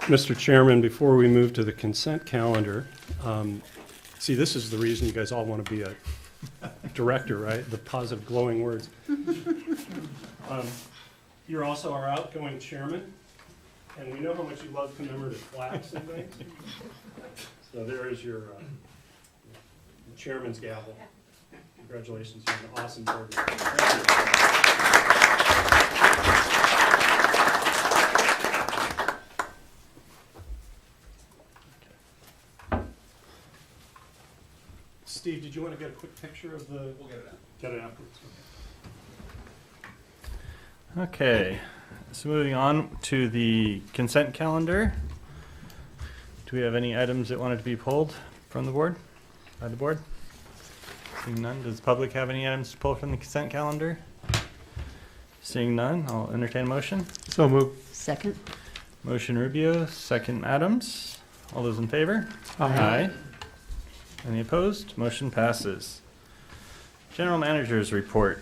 Mr. Chairman, before we move to the consent calendar, see, this is the reason you guys all want to be a director, right? The positive glowing words. You're also our outgoing chairman, and we know how much you love commemorative plaques and things. So there is your chairman's gavel. Congratulations, you're an awesome board member. Thank you. Steve, did you want to get a quick picture of the? We'll get it out. Get it afterwards. Okay, so moving on to the consent calendar. Do we have any items that wanted to be pulled from the board, by the board? Seeing none, does the public have any items to pull from the consent calendar? Seeing none, I'll entertain a motion. So moved. Second. Motion Rubio, second Adams. All those in favor? Aye. Any opposed? Motion passes. General Manager's report.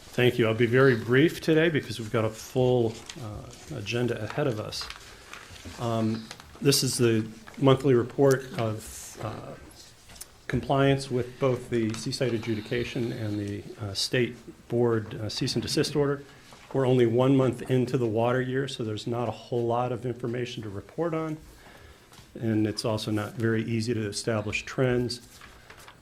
Thank you. I'll be very brief today because we've got a full agenda ahead of us. This is the monthly report of compliance with both the seaside adjudication and the state board cease and desist order. We're only 1 month into the water year, so there's not a whole lot of information to report on. And it's also not very easy to establish trends.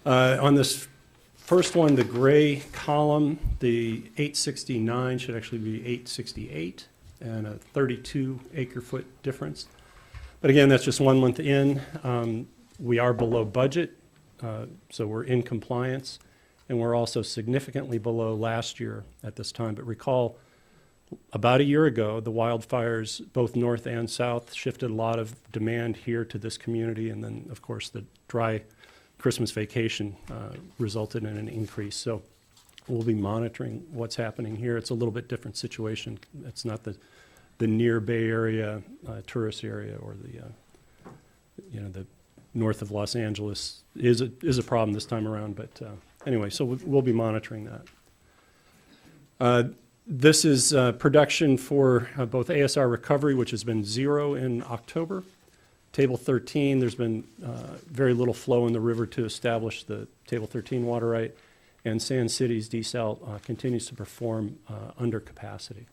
On this first one, the gray column, the 869 should actually be 868 and a 32 acre-foot difference. But again, that's just 1 month in. We are below budget, so we're in compliance, and we're also significantly below last year at this time. But recall, about a year ago, the wildfires, both north and south, shifted a lot of demand here to this community, and then, of course, the dry Christmas vacation resulted in an increase. So we'll be monitoring what's happening here. It's a little bit different situation. It's not the near Bay Area tourist area, or the north of Los Angeles is a problem this time around. But anyway, so we'll be monitoring that. This is production for both ASR recovery, which has been 0 in October. Table 13, there's been very little flow in the river to establish the Table 13 water right, and Sand City's desal continues to perform under capacity.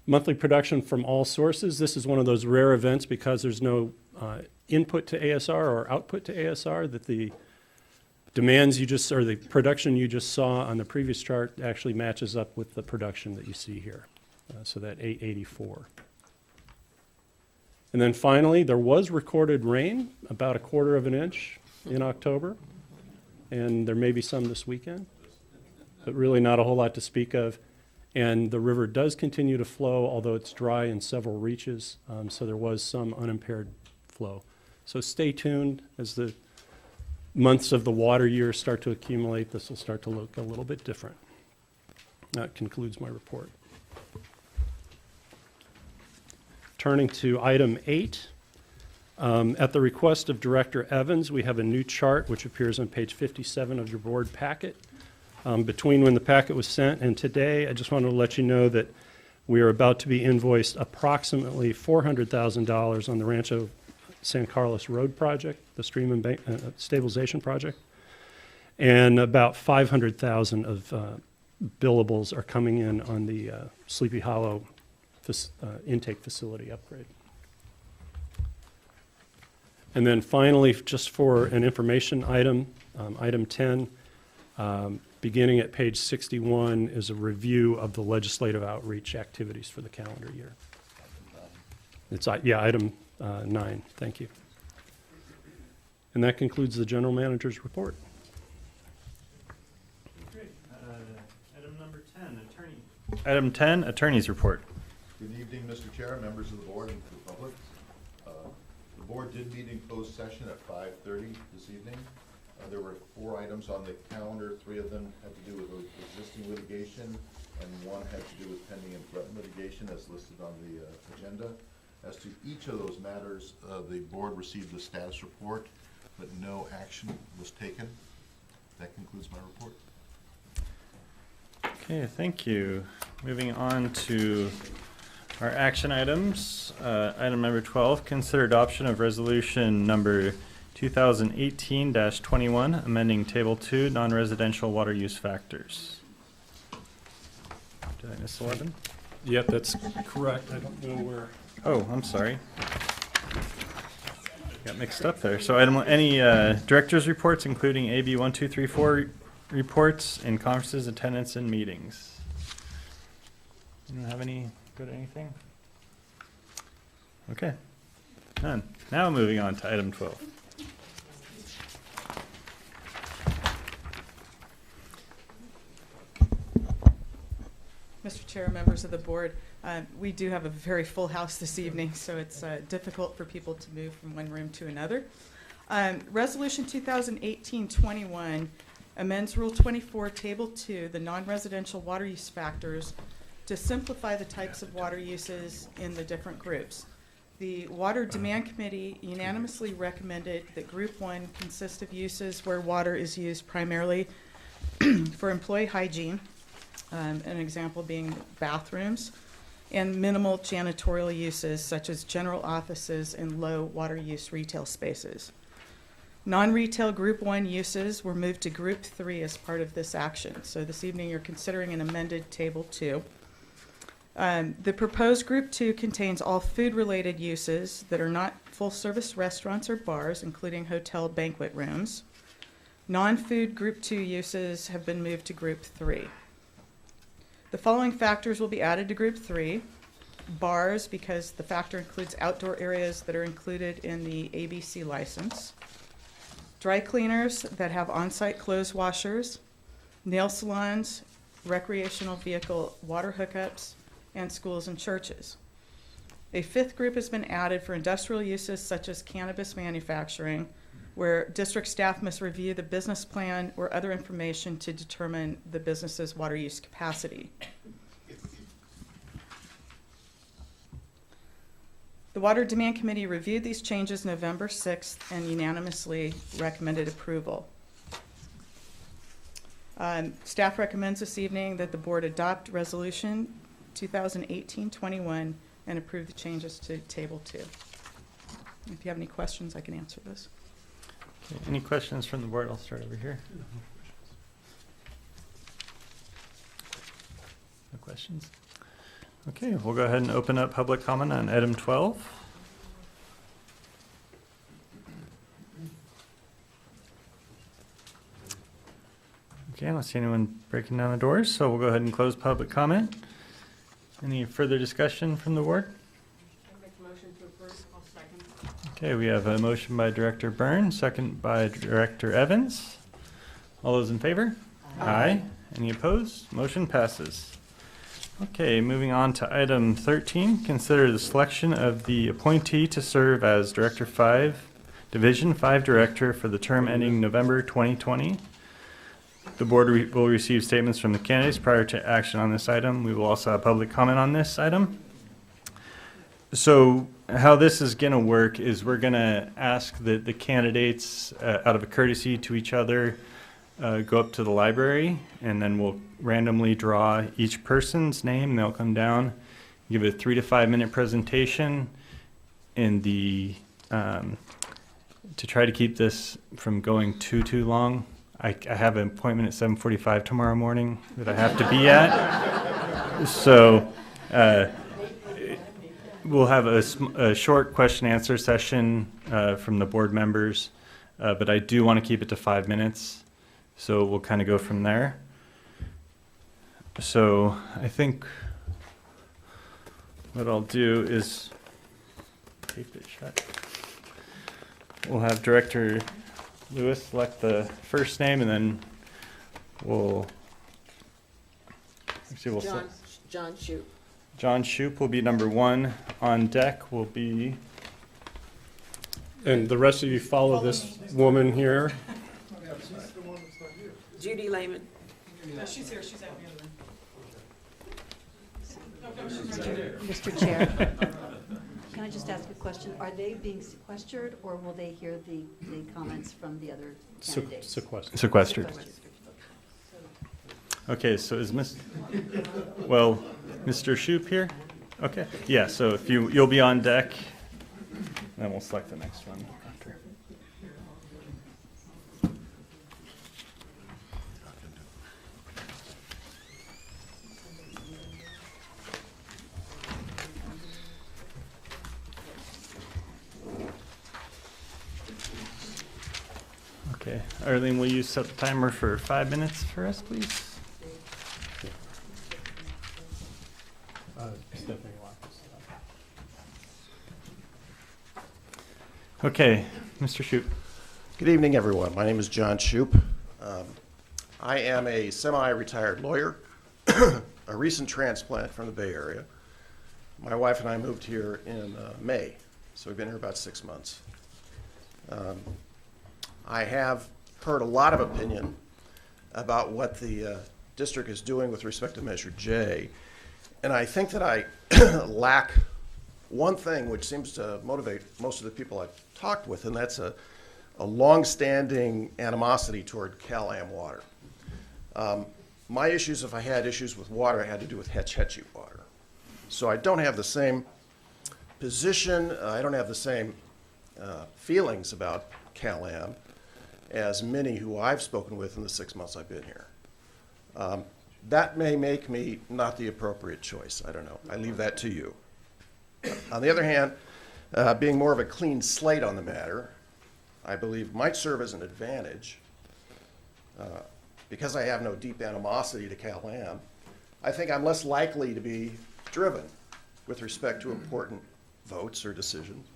Monthly production from all sources. This is one of those rare events because there's no input to ASR or output to ASR that the demands or the production you just saw on the previous chart actually matches up with the production that you see here. So that 884. And then finally, there was recorded rain, about 1/4 of an inch in October, and there may be some this weekend, but really not a whole lot to speak of. And the river does continue to flow, although it's dry in several reaches, so there was some unimpaired flow. So stay tuned as the months of the water year start to accumulate. This will start to look a little bit different. That concludes my report. Turning to item 8, at the request of Director Evans, we have a new chart which appears on page 57 of your board packet. Between when the packet was sent and today, I just wanted to let you know that we are about to be invoiced approximately $400,000 on the Rancho San Carlos Road project, the stream stabilization project, and about $500,000 of billables are coming in on the Sleepy Hollow intake facility upgrade. And then finally, just for an information item, item 10, beginning at page 61 is a review of the legislative outreach activities for the calendar year. It's item 9. Thank you. And that concludes the general manager's report. Great. Item number 10, attorney. Item 10, attorney's report. Good evening, Mr. Chair, members of the board, and the public. The board did meet in closed session at 5:30 this evening. There were 4 items on the calendar. 3 of them had to do with existing litigation, and 1 had to do with pending and threatened litigation as listed on the agenda. As to each of those matters, the board received the status report, but no action was taken. That concludes my report. Okay, thank you. Moving on to Our action items, item number 12, consider adoption of resolution number 2018-21, amending Table 2, non-residential water use factors. Did I miss 11? Yep, that's correct. I don't know where. Oh, I'm sorry. Got mixed up there. So any director's reports, including AB 1, 2, 3, 4 reports in conferences, attendance, and meetings. Anyone have any good anything? Okay, none. Now moving on to item 12. Mr. Chair, members of the board, we do have a very full house this evening, so it's difficult for people to move from one room to another. Resolution 2018-21 amends Rule 24, Table 2, the non-residential water use factors, to simplify the types of water uses in the different groups. The Water Demand Committee unanimously recommended that Group 1 consist of uses where water is used primarily for employee hygiene, an example being bathrooms, and minimal janitorial uses such as general offices and low water use retail spaces. Non-retail Group 1 uses were moved to Group 3 as part of this action. So this evening you're considering an amended Table 2. The proposed Group 2 contains all food-related uses that are not full-service restaurants or bars, including hotel banquet rooms. Non-food Group 2 uses have been moved to Group 3. The following factors will be added to Group 3. Bars, because the factor includes outdoor areas that are included in the ABC license. Dry cleaners that have on-site clothes washers. Nail salons, recreational vehicle water hookups, and schools and churches. A fifth group has been added for industrial uses such as cannabis manufacturing, where district staff must review the business plan or other information to determine the business's water use capacity. The Water Demand Committee reviewed these changes November 6th and unanimously recommended approval. Staff recommends this evening that the board adopt Resolution 2018-21 and approve the changes to Table 2. If you have any questions, I can answer those. Okay, any questions from the board? I'll start over here. No questions? Okay, we'll go ahead and open up public comment on item 12. Okay, I don't see anyone breaking down the doors, so we'll go ahead and close public comment. Any further discussion from the board? I make a motion to approve. I'll second. Okay, we have a motion by Director Byrne, second by Director Evans. All those in favor? Aye. Any opposed? Motion passes. Okay, moving on to item 13, consider the selection of the appointee to serve as Director 5, Division 5 Director for the term ending November 2020. The board will receive statements from the candidates prior to action on this item. We will also have public comment on this item. So how this is going to work is we're going to ask the candidates, out of a courtesy to each other, go up to the library, and then we'll randomly draw each person's name. They'll come down, give a 3 to 5 minute presentation in the to try to keep this from going too long. I have an appointment at 7:45 tomorrow morning that I have to be at. So we'll have a short question answer session from the board members, but I do want to keep it to 5 minutes. So we'll kind of go from there. So I think what I'll do is tape it shut. We'll have Director Lewis select the first name, and then we'll actually John Shoup. John Shoup will be number 1. On deck will be And the rest of you follow this woman here. Judy Lehman. No, she's here. She's out in the other room. Mr. Chair, can I just ask a question? Are they being sequestered, or will they hear the comments from the other candidates? Sequestered. sequestered. Okay, so is Mr. Shoup here? Okay, yeah, so if you'll be on deck, then we'll select the next one after. Okay, Arlene, will you set the timer for 5 minutes for us, please? Okay, Mr. Shoup. Good evening, everyone. My name is John Shoup. I am a semi-retired lawyer, a recent transplant from the Bay Area. My wife and I moved here in May, so we've been here about 6 months. I have heard a lot of opinion about what the district is doing with respect to Measure J, and I think that I lack one thing which seems to motivate most of the people I've talked with, and that's a long-standing animosity toward Cal-Am water. My issues, if I had issues with water, had to do with Hetch Hetchy water. So I don't have the same position, I don't have the same feelings about Cal-Am as many who I've spoken with in the 6 months I've been here. That may make me not the appropriate choice. I don't know. I leave that to you. On the other hand, being more of a clean slate on the matter, I believe might serve as an advantage. Because I have no deep animosity to Cal-Am, I think I'm less likely to be driven with respect to important votes or decisions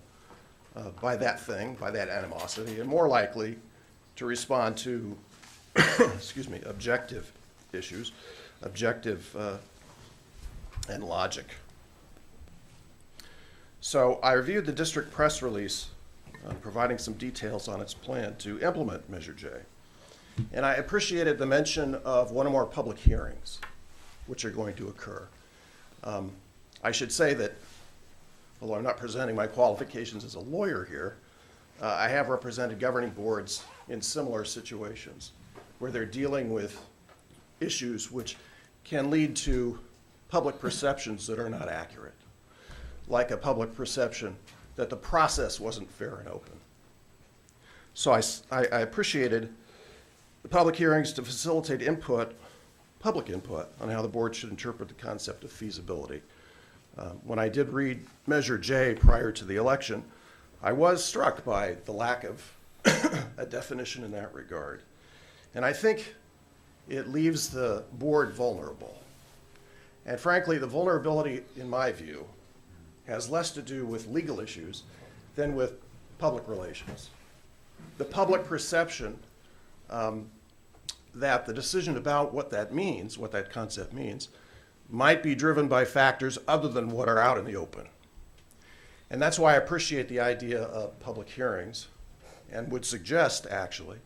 by that thing, by that animosity, and more likely to respond to, excuse me, objective issues, objective and logic. So I reviewed the district press release providing some details on its plan to implement Measure J. And I appreciated the mention of one or more public hearings which are going to occur. I should say that, although I'm not presenting my qualifications as a lawyer here, I have represented governing boards in similar situations where they're dealing with issues which can lead to public perceptions that are not accurate, like a public perception that the process wasn't fair and open. So I appreciated the public hearings to facilitate input, public input, on how the board should interpret the concept of feasibility. When I did read Measure J prior to the election, I was struck by the lack of a definition in that regard. And I think it leaves the board vulnerable. And frankly, the vulnerability, in my view, has less to do with legal issues than with public relations. The public perception that the decision about what that means, what that concept means, might be driven by factors other than what are out in the open. And that's why I appreciate the idea of public hearings and would suggest, actually,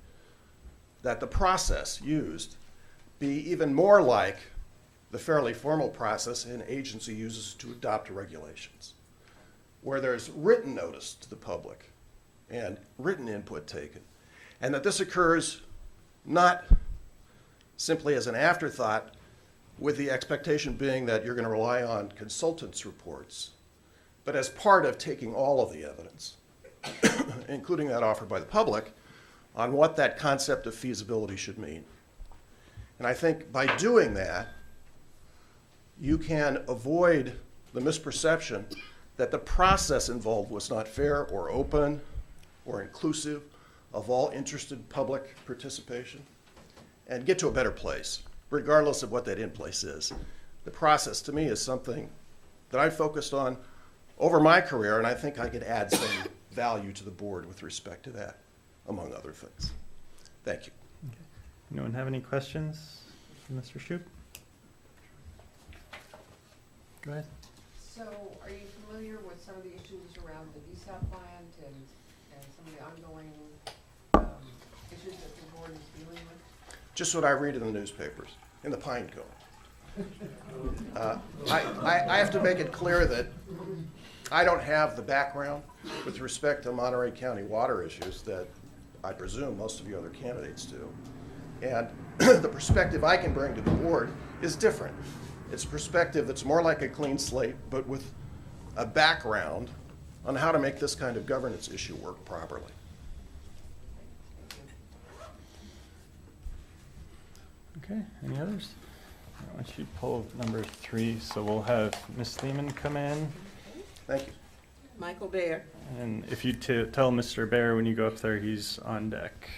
that the process used be even more like the fairly formal process an agency uses to adopt regulations, where there's written notice to the public and written input taken, and that this occurs not simply as an afterthought, with the expectation being that you're going to rely on consultants' reports, but as part of taking all of the evidence, including that offered by the public, on what that concept of feasibility should mean. And I think by doing that, you can avoid the misperception that the process involved was not fair or open or inclusive of all interested public participation, and get to a better place, regardless of what that in place is. The process, to me, is something that I focused on over my career, and I think I could add some value to the board with respect to that, among other things. Thank you. Anyone have any questions for Mr. Shoup? Go ahead. So, are you familiar with some of the issues around the DSAP plant and some of the ongoing issues that the board is dealing with? Just what I read in the newspapers, in the pine cone. I have to make it clear that I don't have the background with respect to Monterey County water issues that I presume most of you other candidates do. And the perspective I can bring to the board is different. It's a perspective that's more like a clean slate, but with a background on how to make this kind of governance issue work properly. Okay, any others? I want you to pull number 3, so we'll have Ms. Lehman come in. Thank you. Michael Bayer. And if you tell Mr. Bear when you go up there, he's on deck.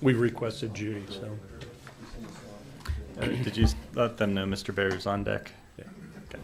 We requested Judy, so. Did you let them know Mr. Bear is on deck? Yeah. Okay.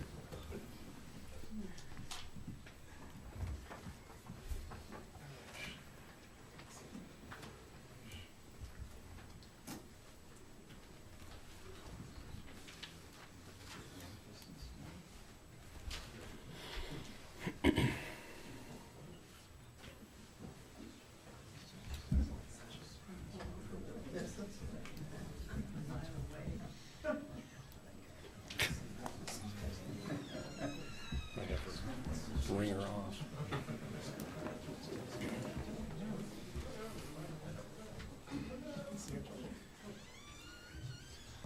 Ring her off.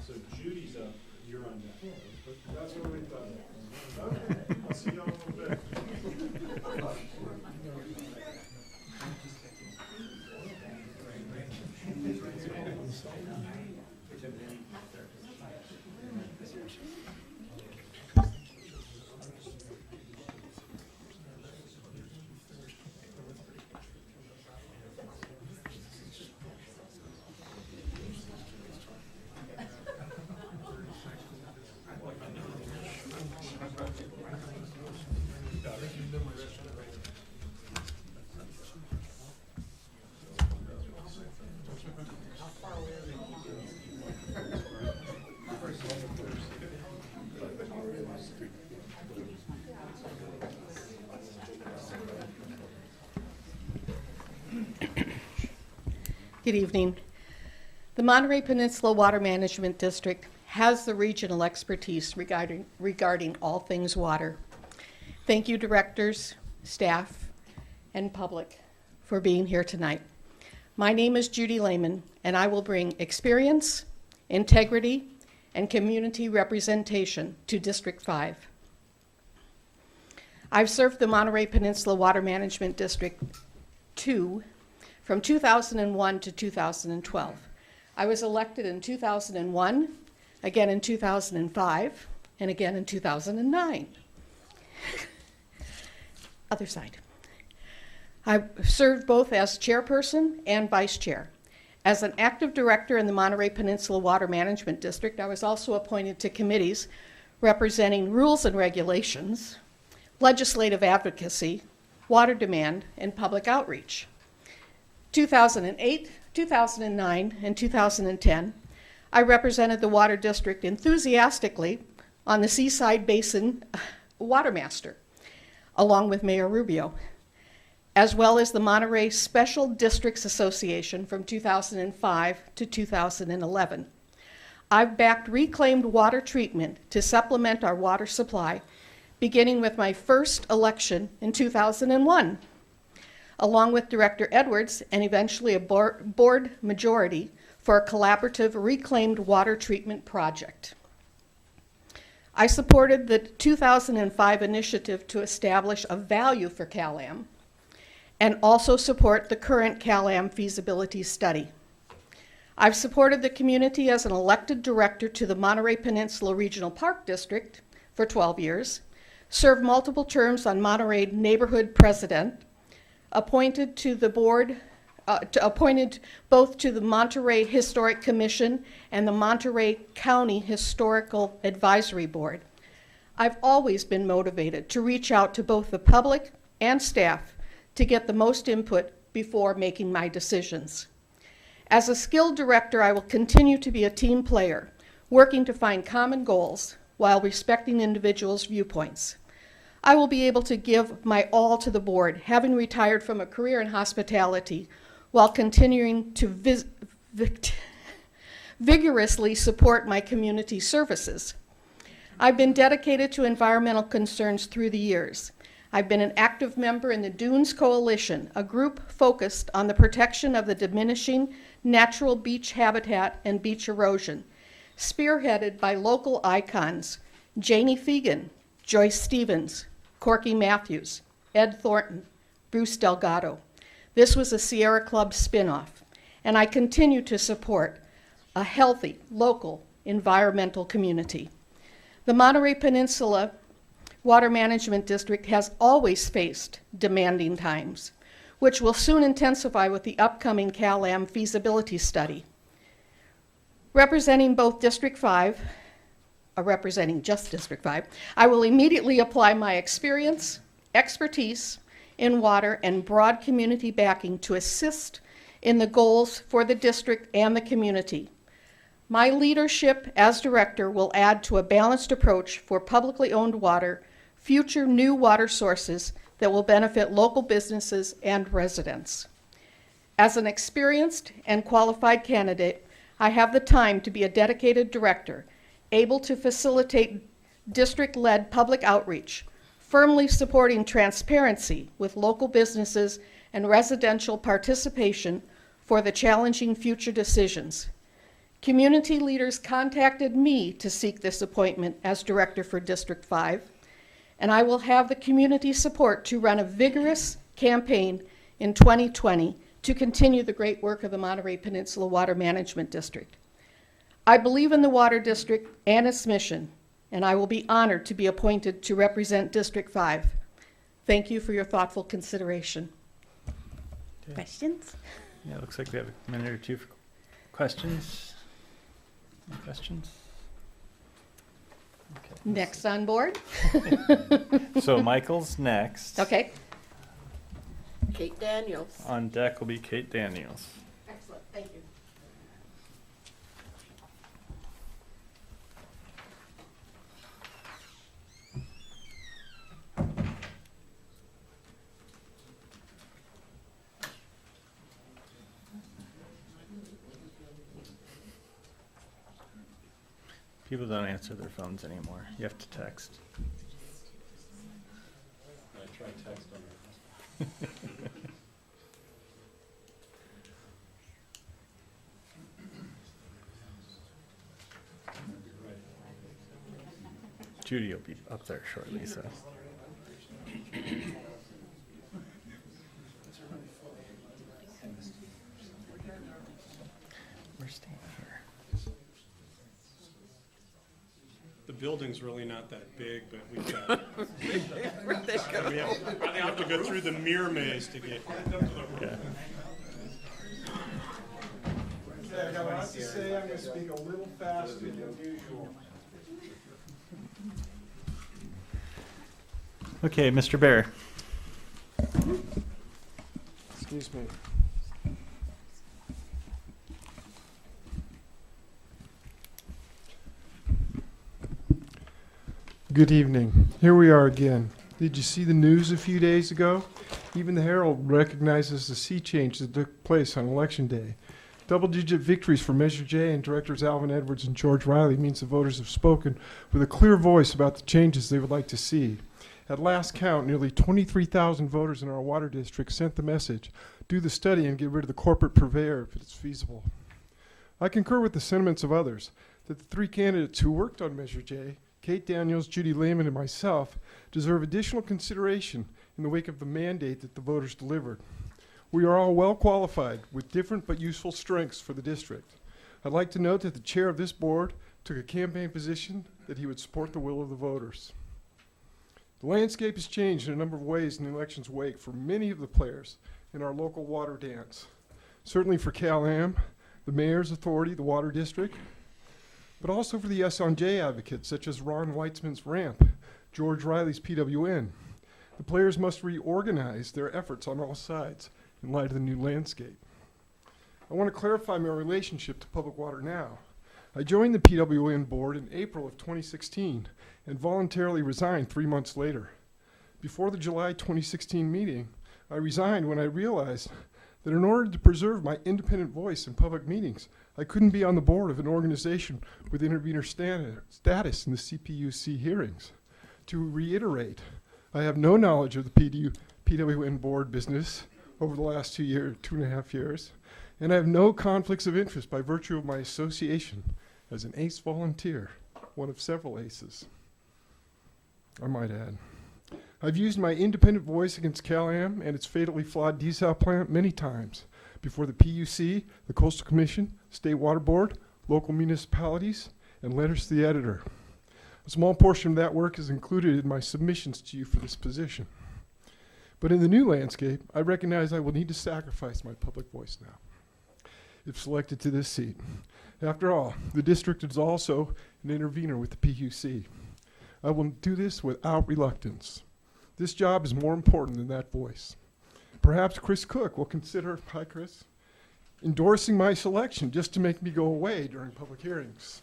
So Judy's up, you're on deck. That's what we thought. Okay, I'll see you all in a little bit. Good evening. The Monterey Peninsula Water Management District has the regional expertise regarding all things water. Thank you, directors, staff, and public for being here tonight. My name is Judy Lehman, and I will bring experience, integrity, and community representation to District 5. I've served the Monterey Peninsula Water Management District 2 from 2001 to 2012. I was elected in 2001, again in 2005, and again in 2009. Other side. I served both as chairperson and vice chair. As an active director in the Monterey Peninsula Water Management District, I was also appointed to committees representing rules and regulations, legislative advocacy, water demand, and public outreach. 2008, 2009, and 2010, I represented the Water District enthusiastically on the Seaside Basin Water Master, along with Mayor Rubio, as well as the Monterey Special Districts Association from 2005 to 2011. I've backed reclaimed water treatment to supplement our water supply, beginning with my first election in 2001. Along with Director Edwards and eventually a board majority for a collaborative reclaimed water treatment project. I supported the 2005 initiative to establish a value for CalAm and also support the current CalAm feasibility study. I've supported the community as an elected director to the Monterey Peninsula Regional Park District for 12 years, served multiple terms on Monterey Neighborhood President, appointed to the board, appointed both to the Monterey Historic Commission and the Monterey County Historical Advisory Board. I've always been motivated to reach out to both the public and staff to get the most input before making my decisions. As a skilled director, I will continue to be a team player, working to find common goals while respecting individuals' viewpoints. I will be able to give my all to the board, having retired from a career in hospitality while continuing to vigorously support my community services. I've been dedicated to environmental concerns through the years. I've been an active member in the Dunes Coalition, a group focused on the protection of the diminishing natural beach habitat and beach erosion, spearheaded by local icons Janie Fegan, Joyce Stevens, Corky Matthews, Ed Thornton, Bruce Delgado. This was a Sierra Club spinoff, and I continue to support a healthy, local, environmental community. The Monterey Peninsula Water Management District has always faced demanding times, which will soon intensify with the upcoming CalAm feasibility study. Representing just District 5, I will immediately apply my experience, expertise in water, and broad community backing to assist in the goals for the district and the community. My leadership as director will add to a balanced approach for publicly owned water, future new water sources that will benefit local businesses and residents. As an experienced and qualified candidate, I have the time to be a dedicated director, able to facilitate district-led public outreach, firmly supporting transparency with local businesses and residential participation for the challenging future decisions. Community leaders contacted me to seek this appointment as director for District 5, and I will have the community support to run a vigorous campaign in 2020 to continue the great work of the Monterey Peninsula Water Management District. I believe in the Water District and its mission, and I will be honored to be appointed to represent District 5. Thank you for your thoughtful consideration. Okay. Questions? Yeah, it looks like we have a minute or two for questions. Any questions? Okay. Next on board? So Michael's next. Okay. Kate Daniels. On deck will be Kate Daniels. Excellent, thank you. People don't answer their phones anymore. You have to text. I try text on her. Judy will be up there shortly, so. We're staying here. The building's really not that big, but we've got, we have to go through the mirror maze to get. Yeah. Okay, I got a lot to say. I'm going to speak a little faster than usual. Okay, Mr. Bear. Excuse me. Good evening. Here we are again. Did you see the news a few days ago? Even the Herald recognizes the sea change that took place on Election Day. Double-digit victories for Measure J and Directors Alvin Edwards and George Riley means the voters have spoken with a clear voice about the changes they would like to see. At last count, nearly 23,000 voters in our water district sent the message, do the study and get rid of the corporate purveyor if it's feasible. I concur with the sentiments of others that the three candidates who worked on Measure J, Kate Daniels, Judy Lehman, and myself, deserve additional consideration in the wake of the mandate that the voters delivered. We are all well qualified with different but useful strengths for the district. I'd like to note that the chair of this board took a campaign position that he would support the will of the voters. The landscape has changed in a number of ways in the election's wake for many of the players in our local water dance. Certainly for CalAm, the mayor's authority, the water district, but also for the S on J advocates such as Ron Weitzman's RAMP, George Riley's PWN. The players must reorganize their efforts on all sides in light of the new landscape. I want to clarify my relationship to Public Water Now. I joined the PWN board in April of 2016 and voluntarily resigned 3 months later. Before the July 2016 meeting, I resigned when I realized that in order to preserve my independent voice in public meetings, I couldn't be on the board of an organization with intervener status in the CPUC hearings. To reiterate, I have no knowledge of the PWN board business over the last 2.5 years, and I have no conflicts of interest by virtue of my association as an ACE volunteer, one of several ACEs, I might add. I've used my independent voice against Cal-Am and its fatally flawed desal plant many times before the PUC, the Coastal Commission, State Water Board, local municipalities, and letters to the editor. A small portion of that work is included in my submissions to you for this position. But in the new landscape, I recognize I will need to sacrifice my public voice now, if selected to this seat. After all, the district is also an intervener with the PUC. I will do this without reluctance. This job is more important than that voice. Perhaps Chris Cook will consider, hi Chris, endorsing my selection just to make me go away during public hearings.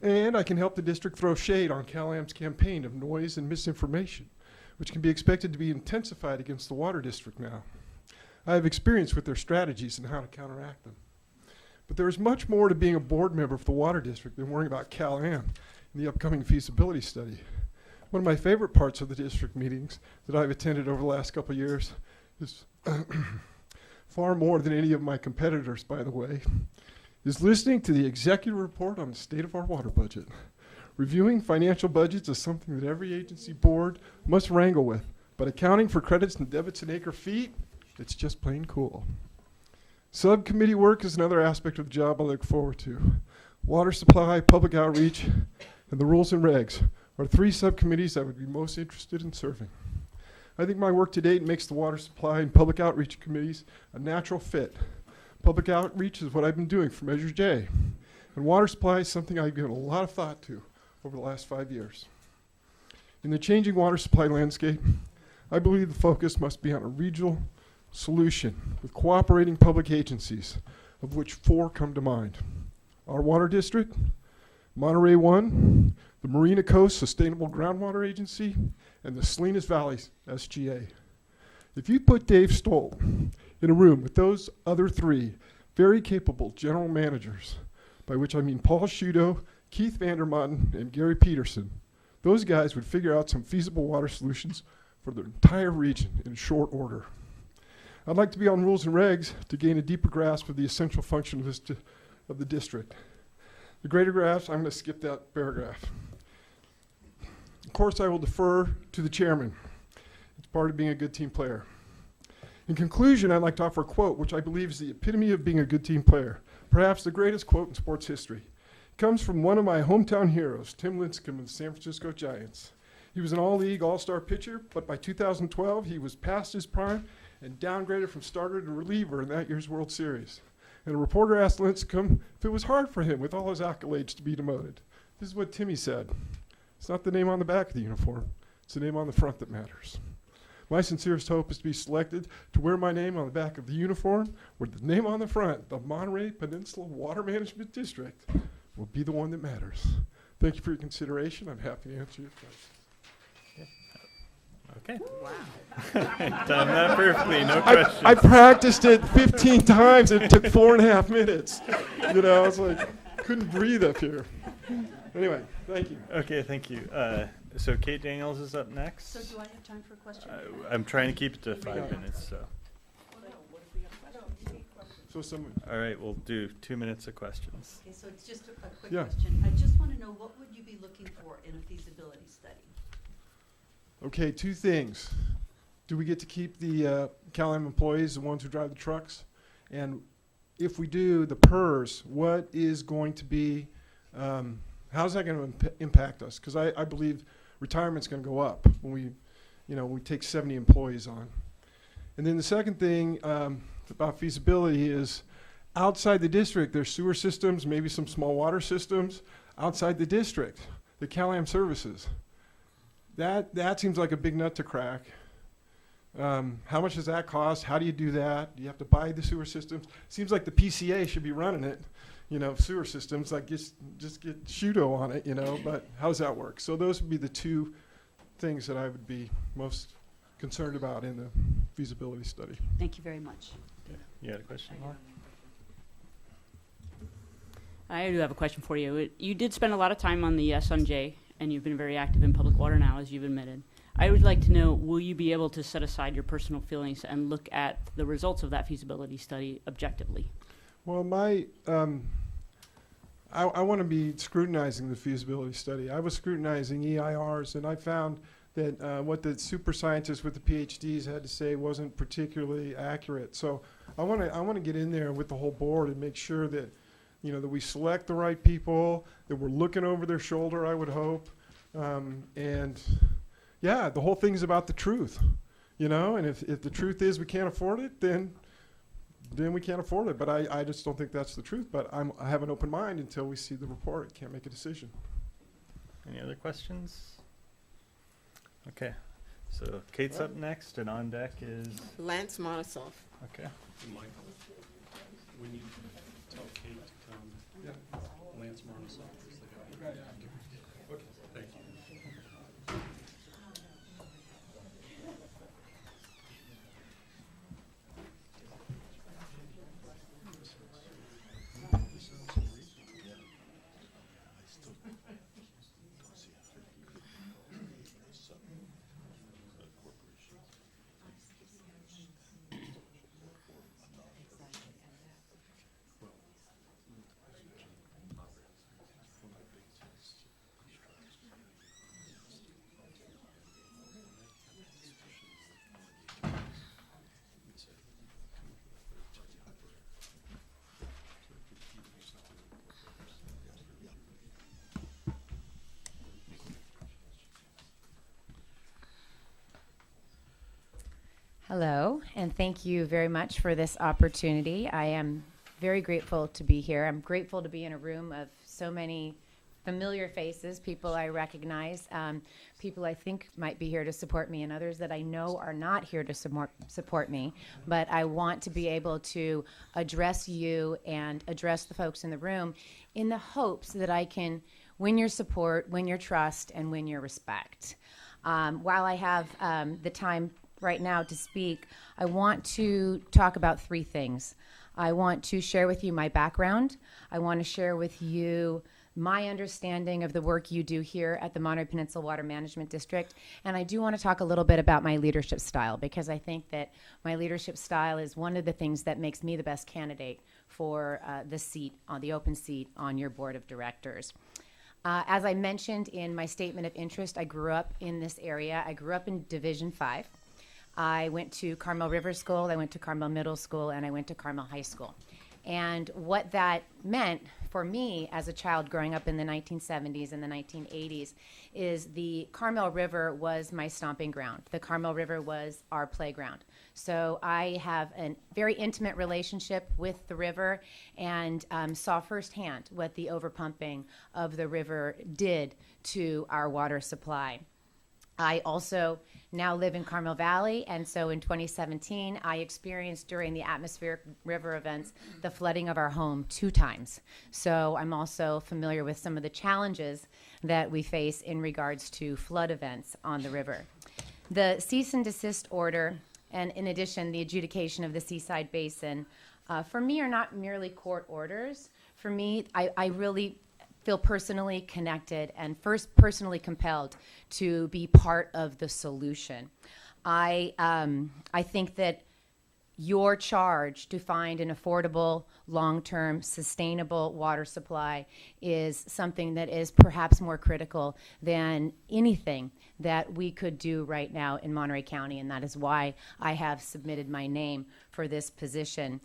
And I can help the district throw shade on Cal-Am's campaign of noise and misinformation, which can be expected to be intensified against the water district now. I have experience with their strategies and how to counteract them. But there is much more to being a board member of the water district than worrying about Cal-Am in the upcoming feasibility study. One of my favorite parts of the district meetings that I've attended over the last couple of years is far more than any of my competitors, by the way, is listening to the executive report on the state of our water budget. Reviewing financial budgets is something that every agency board must wrangle with, but accounting for credits and debits and acre feet, it's just plain cool. Subcommittee work is another aspect of the job I look forward to. Water supply, public outreach, and the rules and regs are 3 subcommittees I would be most interested in serving. I think my work to date makes the water supply and public outreach committees a natural fit. Public outreach is what I've been doing for Measure J, and water supply is something I've given a lot of thought to over the last 5 years. In the changing water supply landscape, I believe the focus must be on a regional solution with cooperating public agencies, of which 4 come to mind. Our water district, Monterey One, the Marina Coast Sustainable Groundwater Agency, and the Salinas Valley SGA. If you put Dave Stoll in a room with those other 3 very capable general managers, by which I mean Paul Shudo, Keith Vandermotten, and Gary Peterson, those guys would figure out some feasible water solutions for the entire region in short order. I'd like to be on rules and regs to gain a deeper grasp of the essential function of the district. The greater graphs, I'm going to skip that paragraph. Of course, I will defer to the chairman. It's part of being a good team player. In conclusion, I'd like to offer a quote which I believe is the epitome of being a good team player, perhaps the greatest quote in sports history. It comes from one of my hometown heroes, Tim Lincecum of the San Francisco Giants. He was an all-league, all-star pitcher, but by 2012, he was past his prime and downgraded from starter to reliever in that year's World Series. And a reporter asked Lincecum if it was hard for him with all his accolades to be demoted. This is what Timmy said. It's not the name on the back of the uniform. It's the name on the front that matters. My sincerest hope is to be selected to wear my name on the back of the uniform, where the name on the front, the Monterey Peninsula Water Management District, will be the one that matters. Thank you for your consideration. I'm happy to answer your questions. Okay. Wow. Done that perfectly, no questions. I practiced it 15 times. It took 4.5 minutes. You know, I was like, couldn't breathe up here. Anyway, thank you. Okay, thank you. So Kate Daniels is up next. So do I have time for a question? I'm trying to keep it to 5 minutes, so. So someone. All right, we'll do 2 minutes of questions. Okay, so it's just a quick Yeah. question. I just want to know, what would you be looking for in a feasibility study? Okay, 2 things. Do we get to keep the Cal-Am employees, the ones who drive the trucks? And if we do, the PERS, what is going to be, how's that going to impact us? Because I believe retirement's going to go up when we take 70 employees on. And then the second thing about feasibility is outside the district, there's sewer systems, maybe some small water systems outside the district, the Cal-Am services. That seems like a big nut to crack. How much does that cost? How do you do that? Do you have to buy the sewer systems? Seems like the PCA should be running it, sewer systems, like just get Shudo on it, but how does that work? So those would be the two things that I would be most concerned about in the feasibility study. Thank you very much. You had a question, Laura? I do have a question for you. You did spend a lot of time on the SNJ, and you've been very active in public water now, as you've admitted. I would like to know, will you be able to set aside your personal feelings and look at the results of that feasibility study objectively? Well, I want to be scrutinizing the feasibility study. I was scrutinizing EIRs, and I found that what the super scientists with the PhDs had to say wasn't particularly accurate. So I want to get in there with the whole board and make sure that, you know, that we select the right people, that we're looking over their shoulder, I would hope. And yeah, the whole thing's about the truth, you know, and if the truth is we can't afford it, then we can't afford it. But I just don't think that's the truth. But I have an open mind until we see the report. Can't make a decision. Any other questions? Okay, so Kate's up next, and on deck is, Lance Monosoff. okay. Michael, when you tell Kate to come, Lance Marnisoff is the guy. Okay, thank you. Hello, and thank you very much for this opportunity. I am very grateful to be here. I'm grateful to be in a room of so many familiar faces, people I recognize, people I think might be here to support me, and others that I know are not here to support me. But I want to be able to address you and address the folks in the room in the hopes that I can win your support, win your trust, and win your respect. While I have the time right now to speak, I want to talk about three things. I want to share with you my background. I want to share with you my understanding of the work you do here at the Monterey Peninsula Water Management District. And I do want to talk a little bit about my leadership style, because I think that my leadership style is one of the things that makes me the best candidate for the seat, on the open seat on your board of directors. As I mentioned in my statement of interest, I grew up in this area. I grew up in Division 5. I went to Carmel River School, I went to Carmel Middle School, and I went to Carmel High School. And what that meant for me as a child growing up in the 1970s and the 1980s is the Carmel River was my stomping ground. The Carmel River was our playground. So I have a very intimate relationship with the river, and saw firsthand what the overpumping of the river did to our water supply. I also now live in Carmel Valley, and so in 2017, I experienced during the atmospheric river events the flooding of our home 2 times. So I'm also familiar with some of the challenges that we face in regards to flood events on the river. The cease and desist order, and in addition, the adjudication of the Seaside Basin, for me are not merely court orders. For me, I really feel personally connected and first personally compelled to be part of the solution. I think that your charge to find an affordable, long-term, sustainable water supply is something that is perhaps more critical than anything that we could do right now in Monterey County, and that is why I have submitted my name for this position.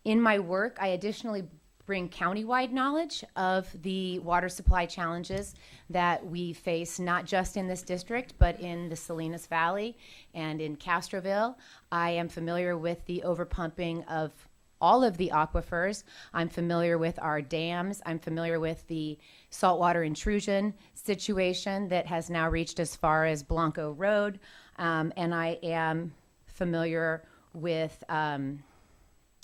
In my work, I additionally bring countywide knowledge of the water supply challenges that we face, not just in this district, but in the Salinas Valley and in Castroville. I am familiar with the overpumping of all of the aquifers. I'm familiar with our dams. I'm familiar with the saltwater intrusion situation that has now reached as far as Blanco Road. And I am familiar with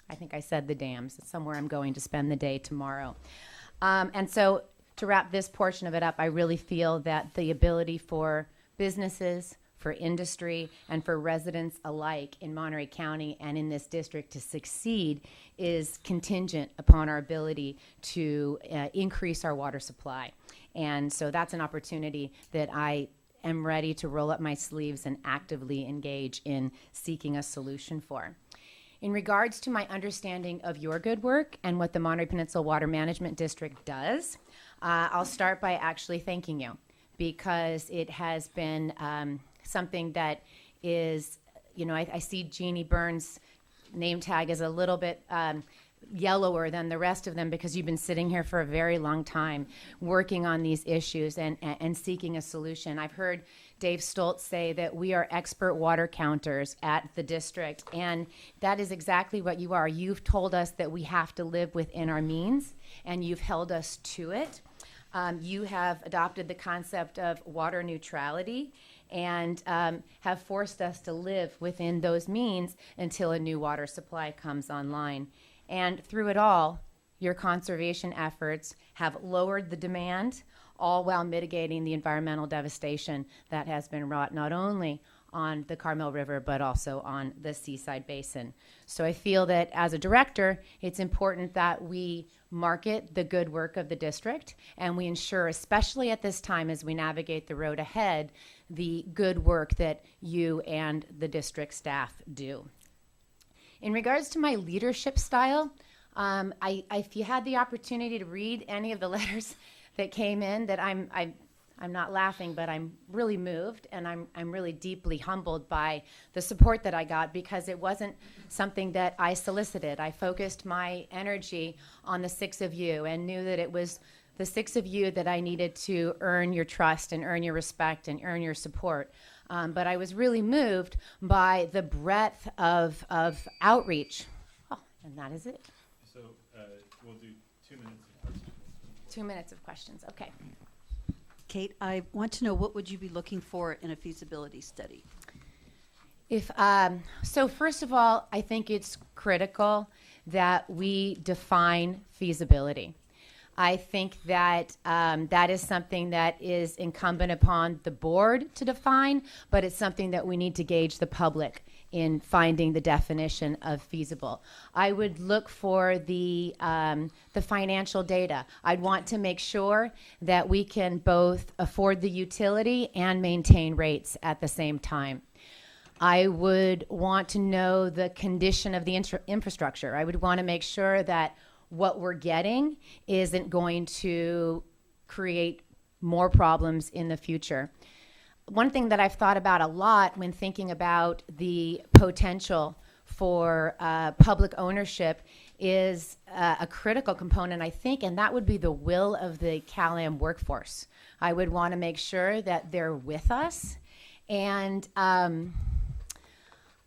I think I said the dams. It's somewhere I'm going to spend the day tomorrow. And so to wrap this portion of it up, I really feel that the ability for businesses, for industry, and for residents alike in Monterey County and in this district to succeed is contingent upon our ability to increase our water supply. And so that's an opportunity that I am ready to roll up my sleeves and actively engage in seeking a solution for. In regards to my understanding of your good work and what the Monterey Peninsula Water Management District does, I'll start by actually thanking you, because it has been something that is, I see Jeannie Burns' name tag is a little bit yellower than the rest of them, because you've been sitting here for a very long time working on these issues and seeking a solution. I've heard Dave Stoltz say that we are expert water counters at the district, and that is exactly what you are. You've told us that we have to live within our means, and you've held us to it. You have adopted the concept of water neutrality and have forced us to live within those means until a new water supply comes online. And through it all, your conservation efforts have lowered the demand, all while mitigating the environmental devastation that has been wrought not only on the Carmel River, but also on the Seaside Basin. So I feel that as a director, it's important that we market the good work of the district, and we ensure, especially at this time as we navigate the road ahead, the good work that you and the district staff do. In regards to my leadership style, if you had the opportunity to read any of the letters that came in, that I'm not laughing, but I'm really moved, and I'm really deeply humbled by the support that I got, because it wasn't something that I solicited. I focused my energy on the 6 of you and knew that it was the 6 of you that I needed to earn your trust and earn your respect and earn your support. But I was really moved by the breadth of outreach. Oh, and that is it. So we'll do 2 minutes of questions. 2 minutes of questions, okay. Kate, I want to know, what would you be looking for in a feasibility study? So first of all, I think it's critical that we define feasibility. I think that that is something that is incumbent upon the board to define, but it's something that we need to gauge the public in finding the definition of feasible. I would look for the financial data. I'd want to make sure that we can both afford the utility and maintain rates at the same time. I would want to know the condition of the infrastructure. I would want to make sure that what we're getting isn't going to create more problems in the future. One thing that I've thought about a lot when thinking about the potential for public ownership is a critical component, I think, and that would be the will of the CalAm workforce. I would want to make sure that they're with us. And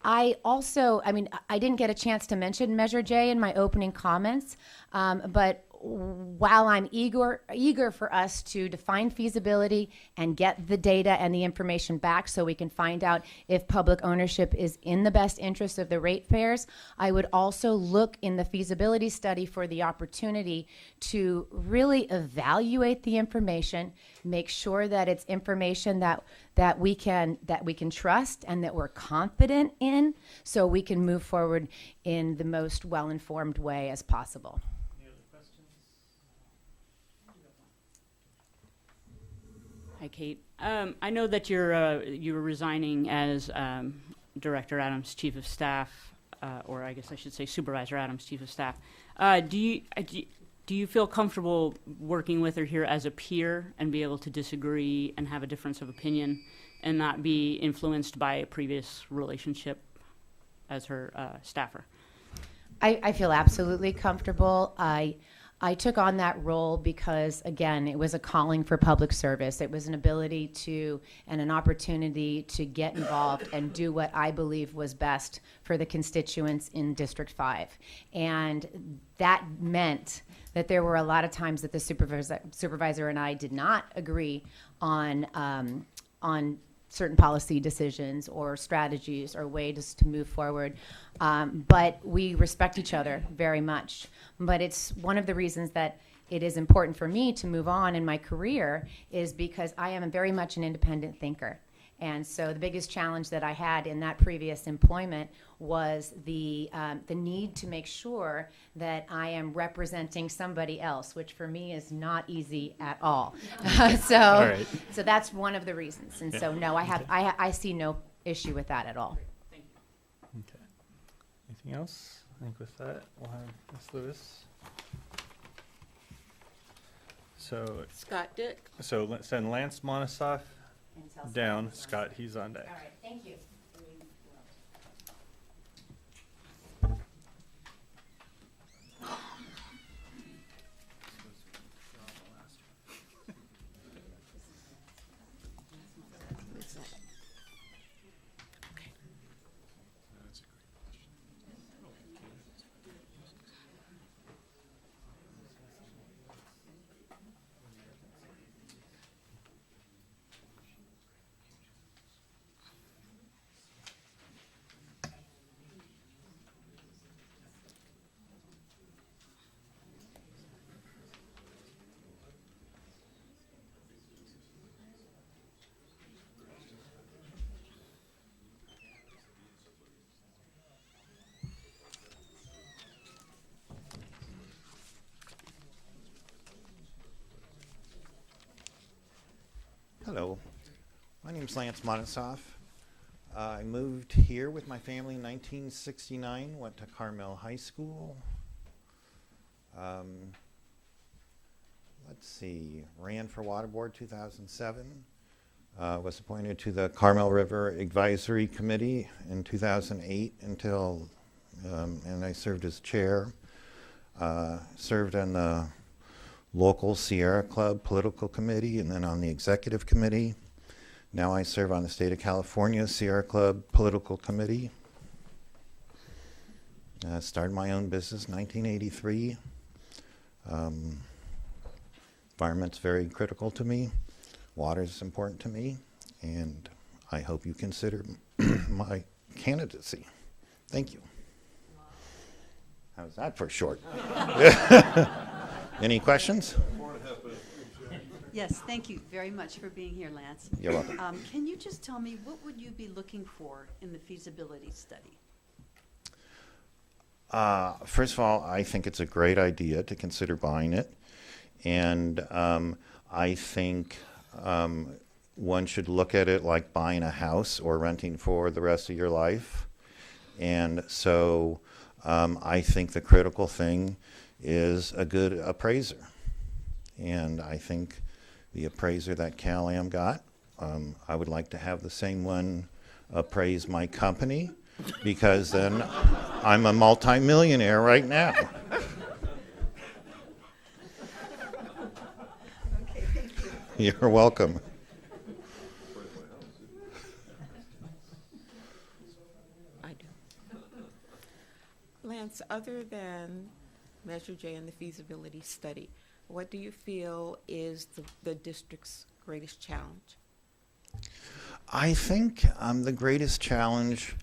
I didn't get a chance to mention Measure J in my opening comments, but while I'm eager for us to define feasibility and get the data and the information back so we can find out if public ownership is in the best interest of the ratepayers, I would also look in the feasibility study for the opportunity to really evaluate the information, make sure that it's information that we can trust and that we're confident in, so we can move forward in the most well-informed way as possible. Hi, Kate. I know that you're resigning as Director Adams' Chief of Staff, or I guess I should say Supervisor Adams' Chief of Staff. Do you feel comfortable working with her here as a peer and be able to disagree and have a difference of opinion and not be influenced by a previous relationship as her staffer? I feel absolutely comfortable. I took on that role because, again, it was a calling for public service. It was an ability to and an opportunity to get involved and do what I believe was best for the constituents in District 5. And that meant that there were a lot of times that the supervisor and I did not agree on certain policy decisions or strategies or ways to move forward. But we respect each other very much. But it's one of the reasons that it is important for me to move on in my career is because I am very much an independent thinker. And so the biggest challenge that I had in that previous employment was the need to make sure that I am representing somebody else, which for me is not easy at all. So, All right. so that's one of the reasons. And so, no, I see no issue with that at all. Okay. Anything else? I think with that, we'll have Ms. Lewis. Scott Dick. So send Lance Monosoff down. Scott, he's on deck. All right, thank you. Hello, my name's Lance Monosoff. I moved here with my family in 1969, went to Carmel High School. Let's see, ran for water board 2007. Was appointed to the Carmel River Advisory Committee in 2008 until, and I served as chair. Served on the local Sierra Club political committee and then on the executive committee. Now I serve on the state of California Sierra Club political committee. Started my own business in 1983. Environment's very critical to me. Water is important to me, and I hope you consider my candidacy. Thank you. How's that for short? Any questions? Yes, thank you very much for being here, Lance. You're welcome. Can you just tell me, what would you be looking for in the feasibility study? First of all, I think it's a great idea to consider buying it. And I think one should look at it like buying a house or renting for the rest of your life. And so I think the critical thing is a good appraiser. And I think the appraiser that Cal-Am got, I would like to have the same one appraise my company, because then I'm a multimillionaire right now. Okay, thank you. You're welcome. I do. Lance, other than Measure J and the feasibility study, what do you feel is the district's greatest challenge? I think the greatest challenge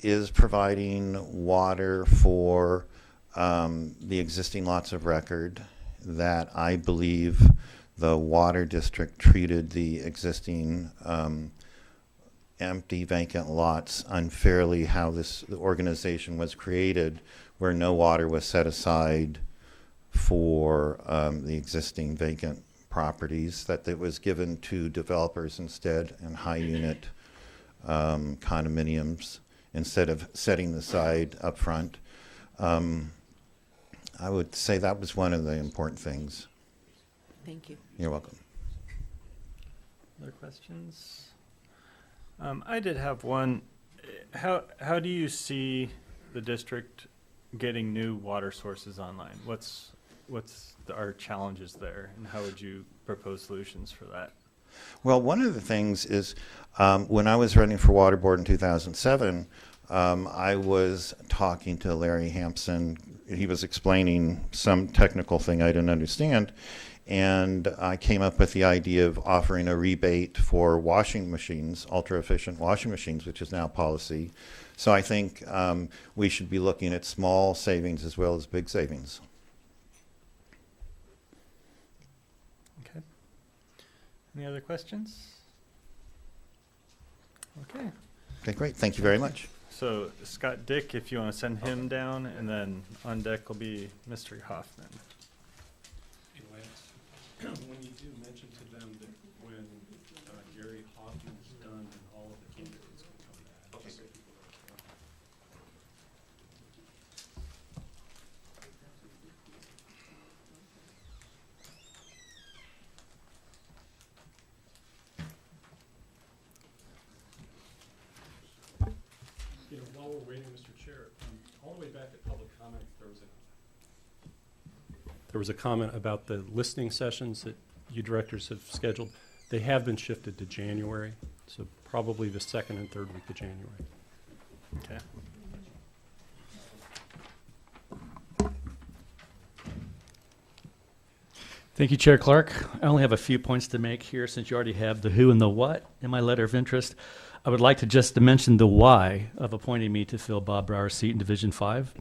is providing water for the existing lots of record that I believe the water district treated the existing empty vacant lots unfairly, how the organization was created, where no water was set aside for the existing vacant properties, that it was given to developers instead and high unit condominiums instead of setting aside up front. I would say that was one of the important things. Thank you. You're welcome. Other questions? I did have one. How do you see the district getting new water sources online? What's our challenges there, and how would you propose solutions for that? Well, one of the things is when I was running for water board in 2007, I was talking to Larry Hampson. He was explaining some technical thing I didn't understand, and I came up with the idea of offering a rebate for washing machines, ultra-efficient washing machines, which is now policy. So I think we should be looking at small savings as well as big savings. Okay. Any other questions? Okay. Okay, great. Thank you very much. So Scott Dick, if you want to send him down, and then on deck will be Mr. Hoffman. Hey, Lance, when you do mention to them that when Gary Hoffman is done, then all of the candidates can come back. Okay, good. You know, while we're waiting, Mr. Chair, all the way back at public comment, there was a comment about the listening sessions that you directors have scheduled. They have been shifted to January, so probably the second and third week of January. Okay. Thank you, Chair Clark. I only have a few points to make here since you already have the who and the what in my letter of interest. I would like to just to mention the why of appointing me to fill Bob Brower's seat in Division 5.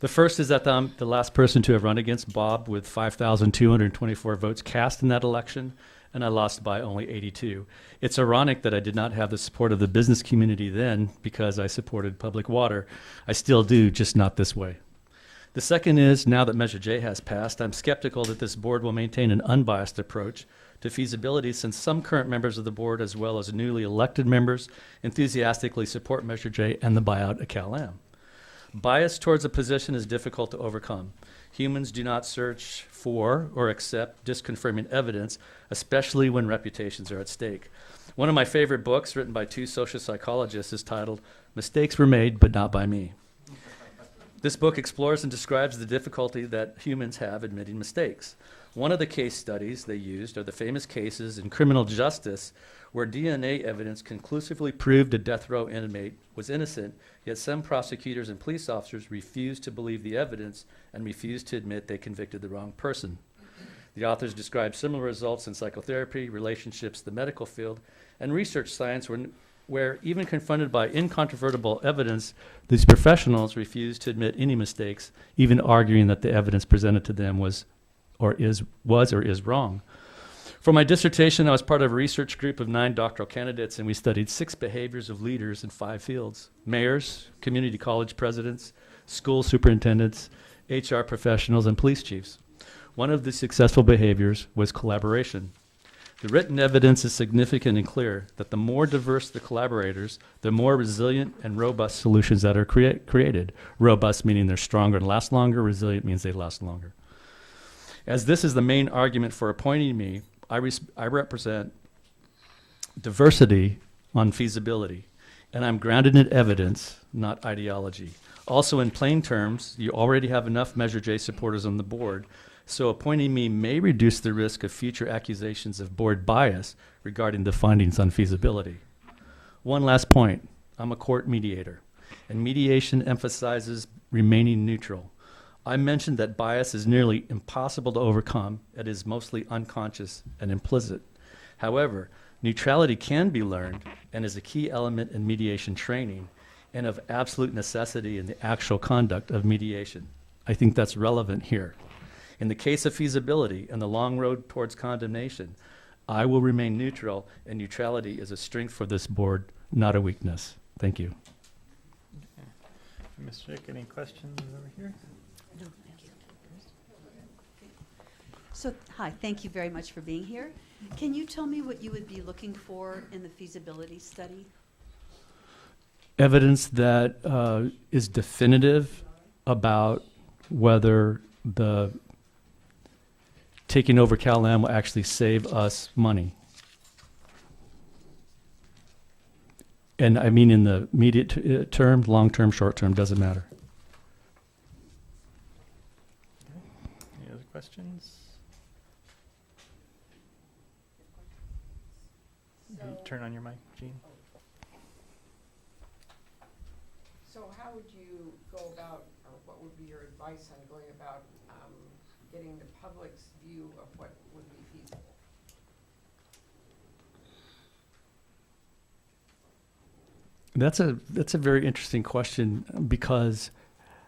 The first is that I'm the last person to have run against Bob with 5,224 votes cast in that election, and I lost by only 82. It's ironic that I did not have the support of the business community then because I supported public water. I still do, just not this way. The second is, now that Measure J has passed, I'm skeptical that this board will maintain an unbiased approach to feasibility since some current members of the board, as well as newly elected members, enthusiastically support Measure J and the buyout of Cal-Am. Bias towards a position is difficult to overcome. Humans do not search for or accept disconfirming evidence, especially when reputations are at stake. One of my favorite books, written by two social psychologists, is titled "Mistakes Were Made, But Not by Me." This book explores and describes the difficulty that humans have admitting mistakes. One of the case studies they used are the famous cases in criminal justice where DNA evidence conclusively proved a death row inmate was innocent, yet some prosecutors and police officers refused to believe the evidence and refused to admit they convicted the wrong person. The authors describe similar results in psychotherapy, relationships, the medical field, and research science where even confronted by incontrovertible evidence, these professionals refuse to admit any mistakes, even arguing that the evidence presented to them was or is wrong. For my dissertation, I was part of a research group of 9 doctoral candidates, and we studied 6 behaviors of leaders in 5 fields: mayors, community college presidents, school superintendents, HR professionals, and police chiefs. One of the successful behaviors was collaboration. The written evidence is significant and clear that the more diverse the collaborators, the more resilient and robust solutions that are created. Robust meaning they're stronger and last longer. Resilient means they last longer. As this is the main argument for appointing me, I represent diversity on feasibility, and I'm grounded in evidence, not ideology. Also, in plain terms, you already have enough Measure J supporters on the board, so appointing me may reduce the risk of future accusations of board bias regarding the findings on feasibility. One last point. I'm a court mediator, and mediation emphasizes remaining neutral. I mentioned that bias is nearly impossible to overcome. It is mostly unconscious and implicit. However, neutrality can be learned and is a key element in mediation training and of absolute necessity in the actual conduct of mediation. I think that's relevant here. In the case of feasibility and the long road towards condemnation, I will remain neutral, and neutrality is a strength for this board, not a weakness. Thank you. Ms. Chick, any questions over here? No, thank you. So, hi, thank you very much for being here. Can you tell me what you would be looking for in the feasibility study? Evidence that is definitive about whether the taking over Cal-Am will actually save us money. And I mean in the immediate term, long-term, short-term, doesn't matter. Any other questions? Turn on your mic, Jean. So how would you go about, or what would be your advice on going about getting the public's view of what would be feasible? That's a very interesting question because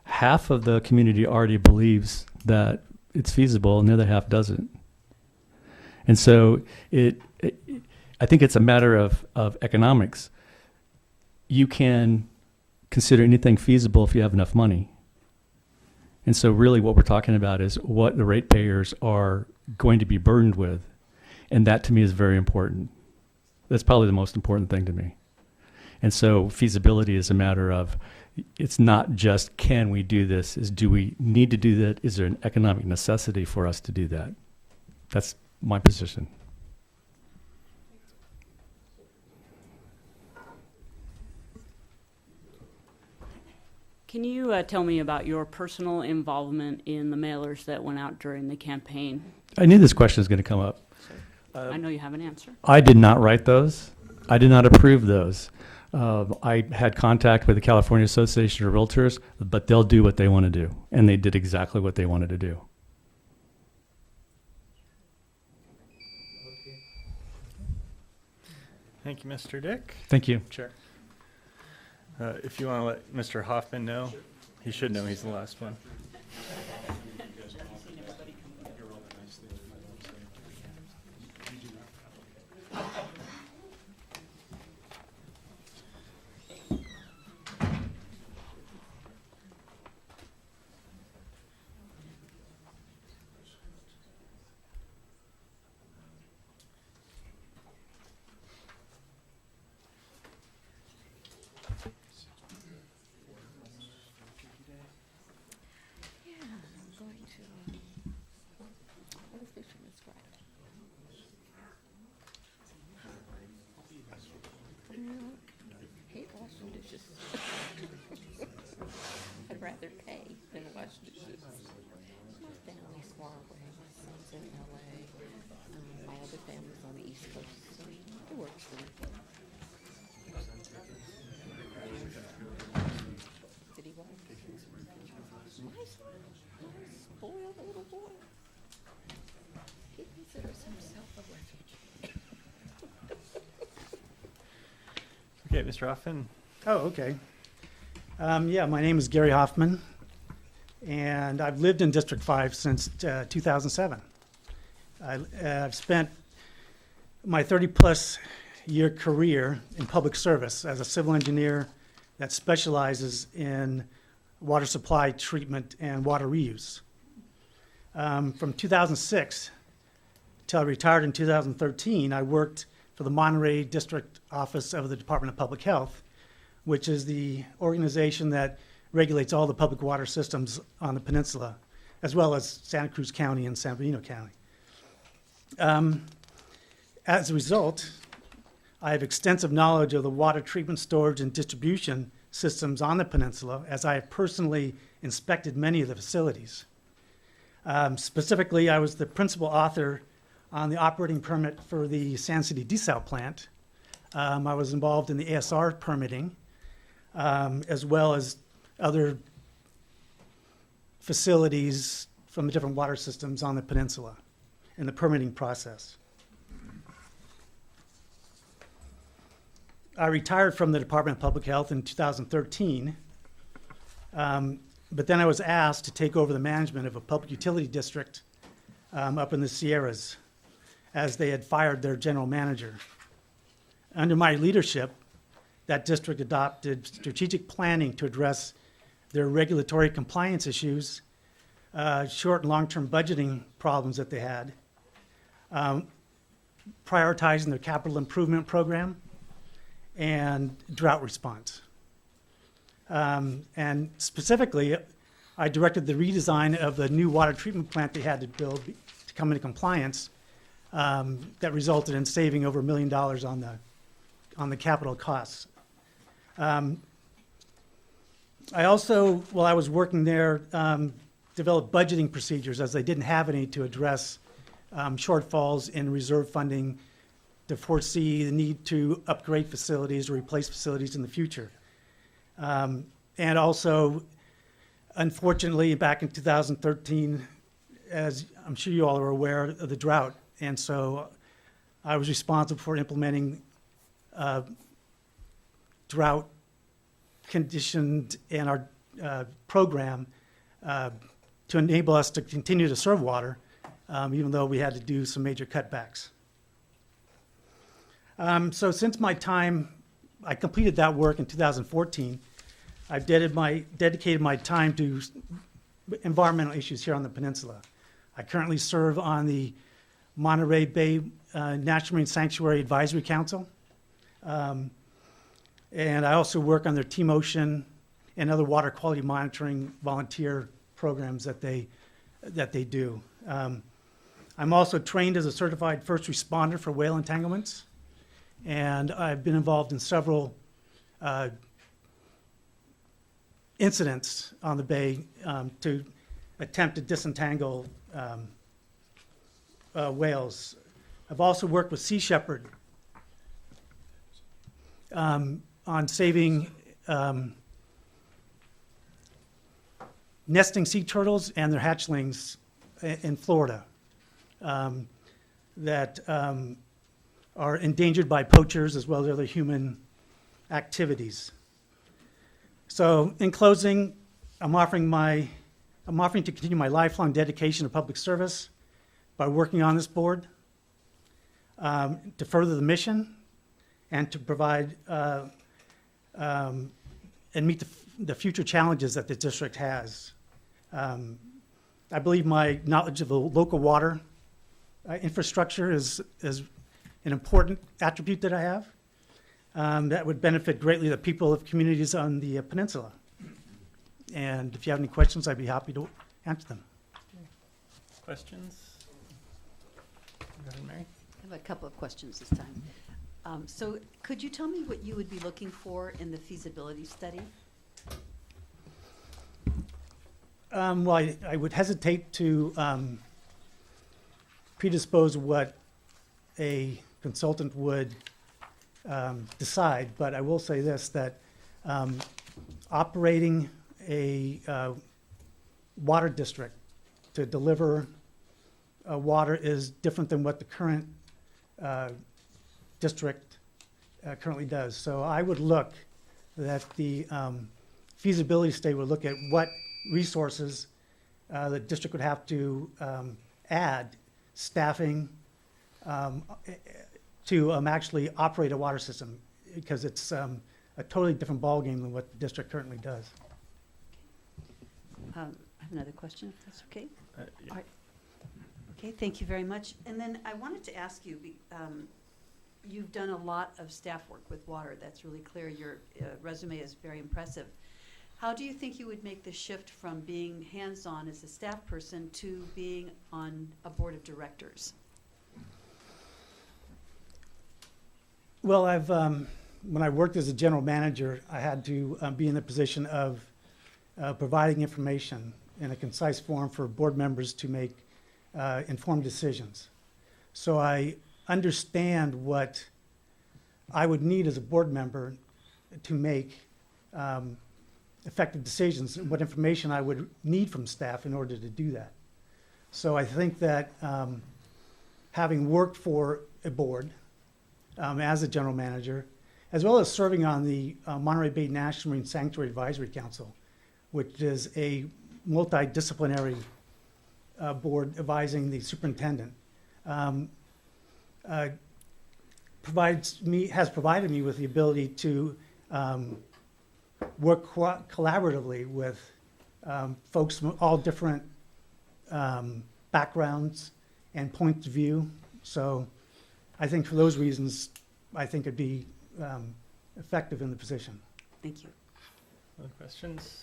half of the community already believes that it's feasible and the other half doesn't. And so I think it's a matter of economics. you can consider anything feasible if you have enough money. And so really what we're talking about is what the ratepayers are going to be burdened with. And that to me is very important. That's probably the most important thing to me. And so feasibility is a matter of, it's not just can we do this, is do we need to do that? Is there an economic necessity for us to do that? That's my position. Can you tell me about your personal involvement in the mailers that went out during the campaign? I knew this question was going to come up. I know you have an answer. I did not write those. I did not approve those. I had contact with the California Association of Realtors, but they'll do what they want to do. And they did exactly what they wanted to do. Thank you, Mr. Dick. Thank you. Chair. If you want to let Mr. Hoffman know, he should know he's the last one. I'd rather pay than wash dishes. My family's far away. My son's in LA. My other family's on the East Coast, so it works for me. Did he what? My son? Spoiled little boy. He considers himself a refugee. Okay, Mr. Hoffman. Oh, okay. Yeah, my name is Gary Hoffman, and I've lived in District 5 since 2007. I've spent my 30-plus year career in public service as a civil engineer that specializes in water supply treatment and water reuse. From 2006 till I retired in 2013, I worked for the Monterey District Office of the Department of Public Health, which is the organization that regulates all the public water systems on the peninsula, as well as Santa Cruz County and San Bernardino County. As a result, I have extensive knowledge of the water treatment, storage, and distribution systems on the peninsula, as I have personally inspected many of the facilities. Specifically, I was the principal author on the operating permit for the Sand City desal plant. I was involved in the ASR permitting, as well as other facilities from the different water systems on the peninsula in the permitting process. I retired from the Department of Public Health in 2013, but then I was asked to take over the management of a public utility district up in the Sierras, as they had fired their general manager. Under my leadership, that district adopted strategic planning to address their regulatory compliance issues, short and long-term budgeting problems that they had, prioritizing their capital improvement program, and drought response. And specifically, I directed the redesign of the new water treatment plant they had to build to come into compliance, that resulted in saving over $1 million on the capital costs. I also, while I was working there, developed budgeting procedures, as they didn't have any, to address shortfalls in reserve funding to foresee the need to upgrade facilities or replace facilities in the future. And also, unfortunately, back in 2013, as I'm sure you all are aware of the drought, and so I was responsible for implementing drought conditioned in our program to enable us to continue to serve water, even though we had to do some major cutbacks. So since my time I completed that work in 2014. I've dedicated my time to environmental issues here on the peninsula. I currently serve on the Monterey Bay Natural Marine Sanctuary Advisory Council. And I also work on their Team Ocean and other water quality monitoring volunteer programs that they do. I'm also trained as a certified first responder for whale entanglements, and I've been involved in several incidents on the bay to attempt to disentangle whales. I've also worked with Sea Shepherd on saving nesting sea turtles and their hatchlings in Florida that are endangered by poachers as well as other human activities. So in closing, I'm offering to continue my lifelong dedication to public service by working on this board to further the mission and to provide and meet the future challenges that the district has. I believe my knowledge of the local water infrastructure is an important attribute that I have that would benefit greatly the people of communities on the peninsula. And if you have any questions, I'd be happy to answer them. Questions? Go ahead, Mary. I have a couple of questions this time. So could you tell me what you would be looking for in the feasibility study? Well, I would hesitate to predispose what a consultant would decide, but I will say this, that operating a water district to deliver water is different than what the current district currently does. So I would look that the feasibility study would look at what resources the district would have to add, staffing, to actually operate a water system, because it's a totally different ballgame than what the district currently does. I have another question, if that's okay. Yeah. All right. Okay, thank you very much. And then I wanted to ask you, you've done a lot of staff work with water. That's really clear. Your resume is very impressive. How do you think you would make the shift from being hands-on as a staff person to being on a board of directors? Well, when I worked as a general manager, I had to be in the position of providing information in a concise form for board members to make informed decisions. So I understand what I would need as a board member to make effective decisions, and what information I would need from staff in order to do that. So I think that having worked for a board as a general manager, as well as serving on the Monterey Bay National Marine Sanctuary Advisory Council, which is a multidisciplinary board advising the superintendent, has provided me with the ability to work collaboratively with folks from all different backgrounds and points of view. So I think for those reasons, I think it'd be effective in the position. Thank you. Other questions?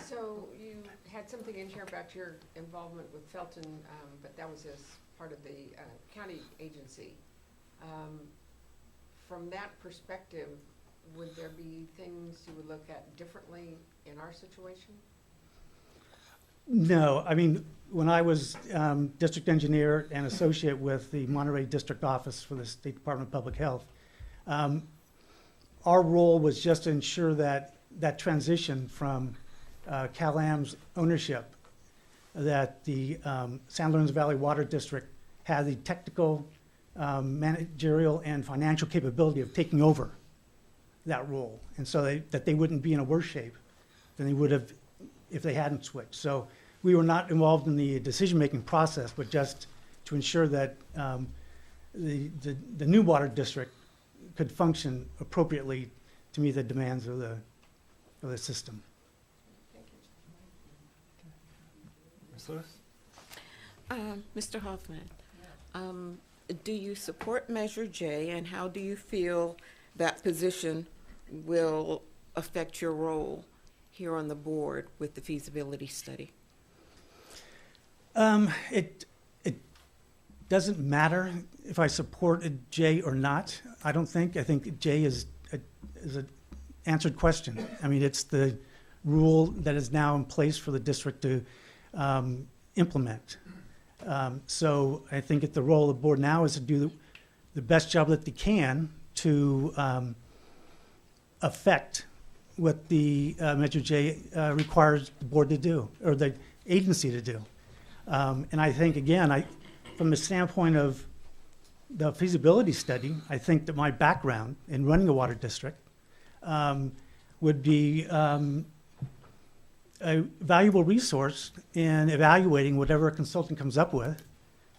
So you had something in here about your involvement with Felton, but that was as part of the county agency. From that perspective, would there be things you would look at differently in our situation? No, I mean, when I was district engineer and associate with the Monterey District Office for the State Department of Public Health, our role was just to ensure that that transition from CalAM's ownership, that the San Lorenzo Valley Water District had the technical, managerial, and financial capability of taking over that role, and so that they wouldn't be in a worse shape than they would have if they hadn't switched. So we were not involved in the decision-making process, but just to ensure that the new water district could function appropriately to meet the demands of the system. Ms. Lewis? Mr. Hoffman, do you support Measure J, and how do you feel that position will affect your role here on the board with the feasibility study? It doesn't matter if I support a J or not. I don't think. I think J is an answered question. I mean, it's the rule that is now in place for the district to implement. So I think that the role of the board now is to do the best job that they can to affect what the Measure J requires the board to do, or the agency to do. And I think, again, from the standpoint of the feasibility study, I think that my background in running a water district would be a valuable resource in evaluating whatever a consultant comes up with,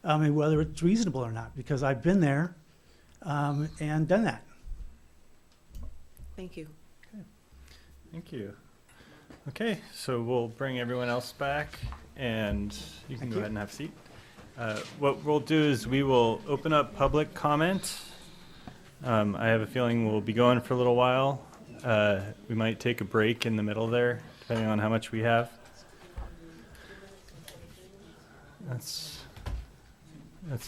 and whether it's reasonable or not, because I've been there and done that. Thank you. Thank you. Okay, so we'll bring everyone else back, and you can go ahead and have a seat. What we'll do is we will open up public comment. I have a feeling we'll be going for a little while. We might take a break in the middle there, depending on how much we have.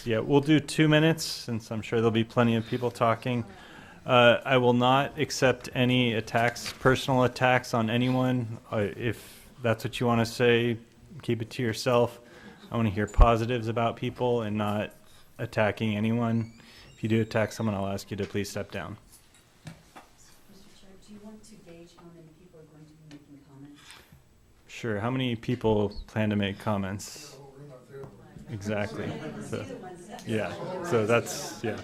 Yeah, we'll do 2 minutes, since I'm sure there'll be plenty of people talking. I will not accept any attacks, personal attacks on anyone. If that's what you want to say, keep it to yourself. I want to hear positives about people and not attacking anyone. If you do attack someone, I'll ask you to please step down. Mr. Chair, do you want to gauge how many people are going to be making comments? Sure. How many people plan to make comments? Exactly. So, yeah. So that's, yeah.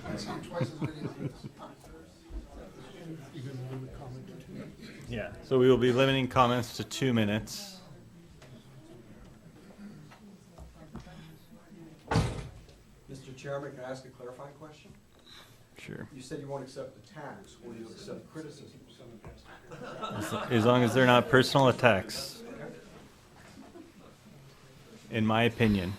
Yeah. So we will be limiting comments to 2 minutes. Mr. Chairman, can I ask a clarifying question? Sure. You said you won't accept attacks. Will you accept criticism? As long as they're not personal attacks. In my opinion.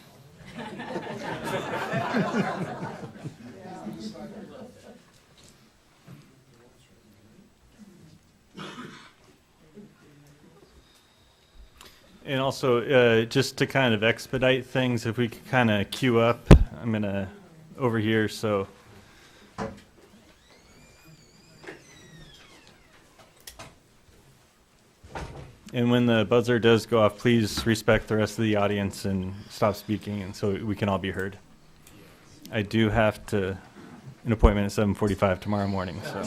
And also, just to kind of expedite things, if we could kind of queue up, I'm going to over here, so. And when the buzzer does go off, please respect the rest of the audience and stop speaking, and so we can all be heard. I do have an appointment at 7:45 tomorrow morning, so.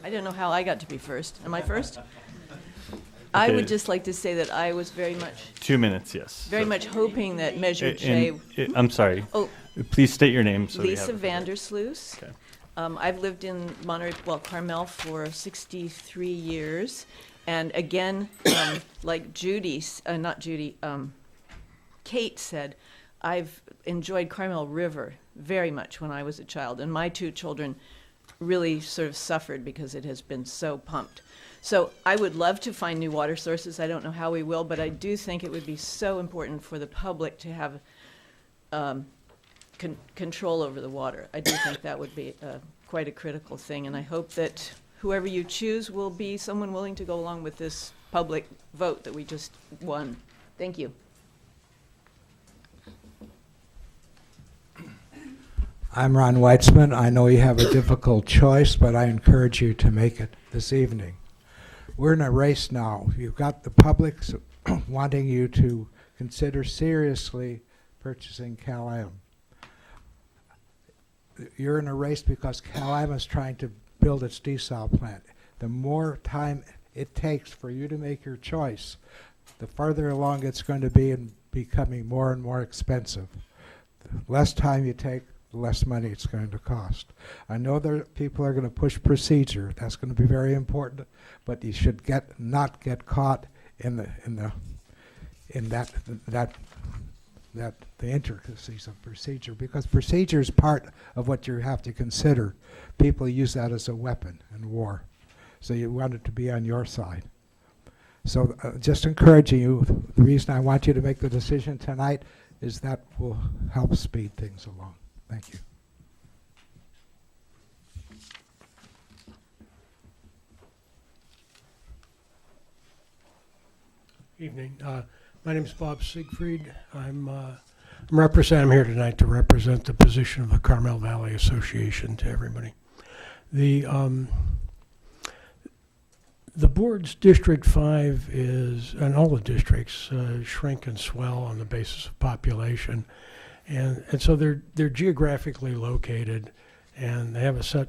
I don't know how I got to be first. Am I first? I would just like to say that I was very much 2 minutes, yes. very much hoping that Measure J. I'm sorry. Oh. Please state your name. So Lisa we have it. Vandersloos. Okay. I've lived in Monterey, Carmel for 63 years. And again, like Kate said, I've enjoyed Carmel River very much when I was a child. And my two children really sort of suffered because it has been so pumped. So I would love to find new water sources. I don't know how we will, but I do think it would be so important for the public to have control over the water. I do think that would be quite a critical thing, and I hope that whoever you choose will be someone willing to go along with this public vote that we just won. Thank you. I'm Ron Weitzman. I know you have a difficult choice, but I encourage you to make it this evening. We're in a race now. You've got the public wanting you to consider seriously purchasing Cal-Am. You're in a race because Cal-Am is trying to build its desal plant. The more time it takes for you to make your choice, the farther along it's going to be in becoming more and more expensive. The less time you take, the less money it's going to cost. I know that people are going to push procedure. That's going to be very important, but you should not get caught in the intricacies of procedure, because procedure is part of what you have to consider. People use that as a weapon in war, so you want it to be on your side. So just encouraging you, the reason I want you to make the decision tonight is that will help speed things along. Thank you. Evening. My name is Bob Siegfried. I'm here tonight to represent the position of the Carmel Valley Association to everybody. The board's District 5 is, and all the districts shrink and swell on the basis of population. And so they're geographically located, and they have a set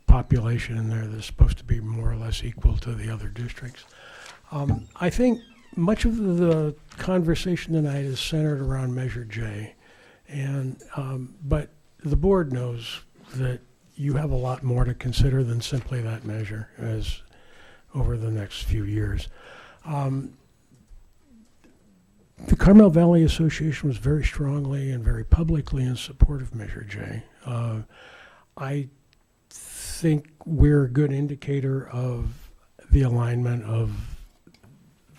population in there that's supposed to be more or less equal to the other districts. I think much of the conversation tonight is centered around Measure J, and but the board knows that you have a lot more to consider than simply that measure as over the next few years. The Carmel Valley Association was very strongly and very publicly in support of Measure J. I think we're a good indicator of the alignment of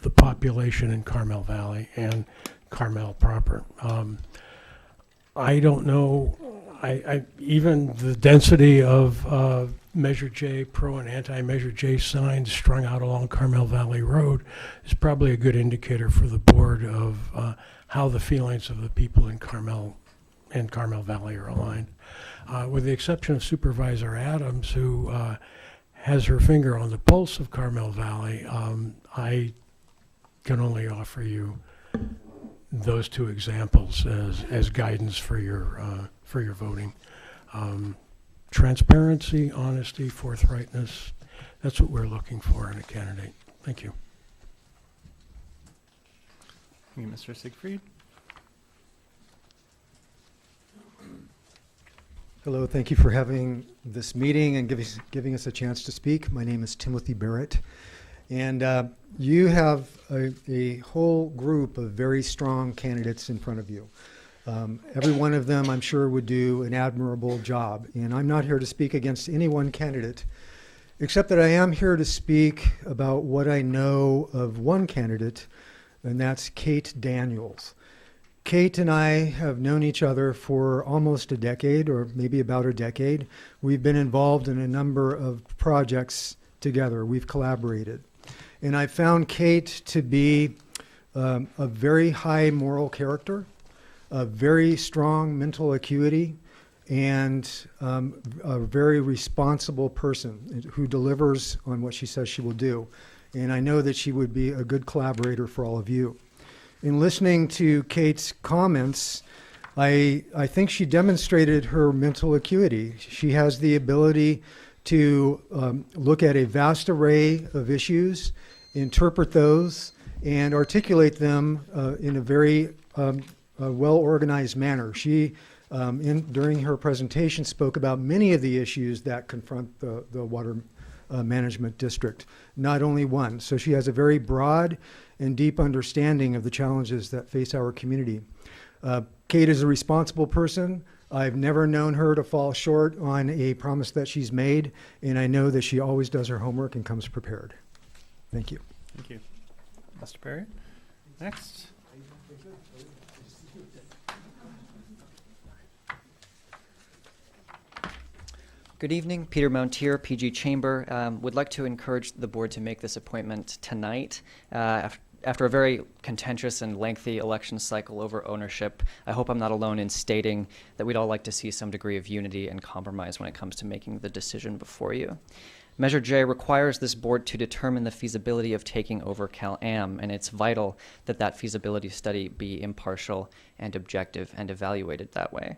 the population in Carmel Valley and Carmel proper. I don't know, even the density of Measure J, pro and anti-Measure J signs strung out along Carmel Valley Road is probably a good indicator for the board of how the feelings of the people in Carmel and Carmel Valley are aligned. With the exception of Supervisor Adams, who has her finger on the pulse of Carmel Valley, I can only offer you those two examples as guidance for your voting. Transparency, honesty, forthrightness, that's what we're looking for in a candidate. Thank you. Thank you, Mr. Siegfried. Hello, thank you for having this meeting and giving us a chance to speak. My name is Timothy Barrett, and you have a whole group of very strong candidates in front of you. Every one of them, I'm sure, would do an admirable job. And I'm not here to speak against any one candidate, except that I am here to speak about what I know of one candidate, and that's Kate Daniels. Kate and I have known each other for almost a decade, or maybe about a decade. We've been involved in a number of projects together. We've collaborated. And I found Kate to be a very high moral character, a very strong mental acuity, and a very responsible person who delivers on what she says she will do. And I know that she would be a good collaborator for all of you. In listening to Kate's comments, I think she demonstrated her mental acuity. She has the ability to look at a vast array of issues, interpret those, and articulate them in a very well-organized manner. She, during her presentation, spoke about many of the issues that confront the water management district, not only one. So she has a very broad and deep understanding of the challenges that face our community. Kate is a responsible person. I've never known her to fall short on a promise that she's made, and I know that she always does her homework and comes prepared. Thank you. Thank you. Mr. Perry, next. Good evening, Peter Mountier, PG Chamber. Would like to encourage the board to make this appointment tonight. After a very contentious and lengthy election cycle over ownership, I hope I'm not alone in stating that we'd all like to see some degree of unity and compromise when it comes to making the decision before you. Measure J requires this board to determine the feasibility of taking over Cal-Am, and it's vital that that feasibility study be impartial and objective and evaluated that way.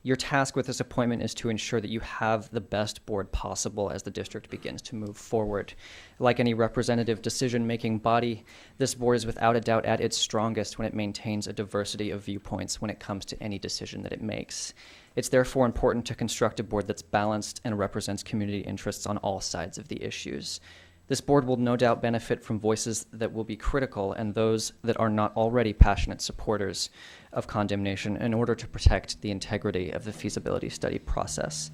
Your task with this appointment is to ensure that you have the best board possible as the district begins to move forward. Like any representative decision-making body, this board is without a doubt at its strongest when it maintains a diversity of viewpoints when it comes to any decision that it makes. It's therefore important to construct a board that's balanced and represents community interests on all sides of the issues. This board will no doubt benefit from voices that will be critical and those that are not already passionate supporters of condemnation in order to protect the integrity of the feasibility study process.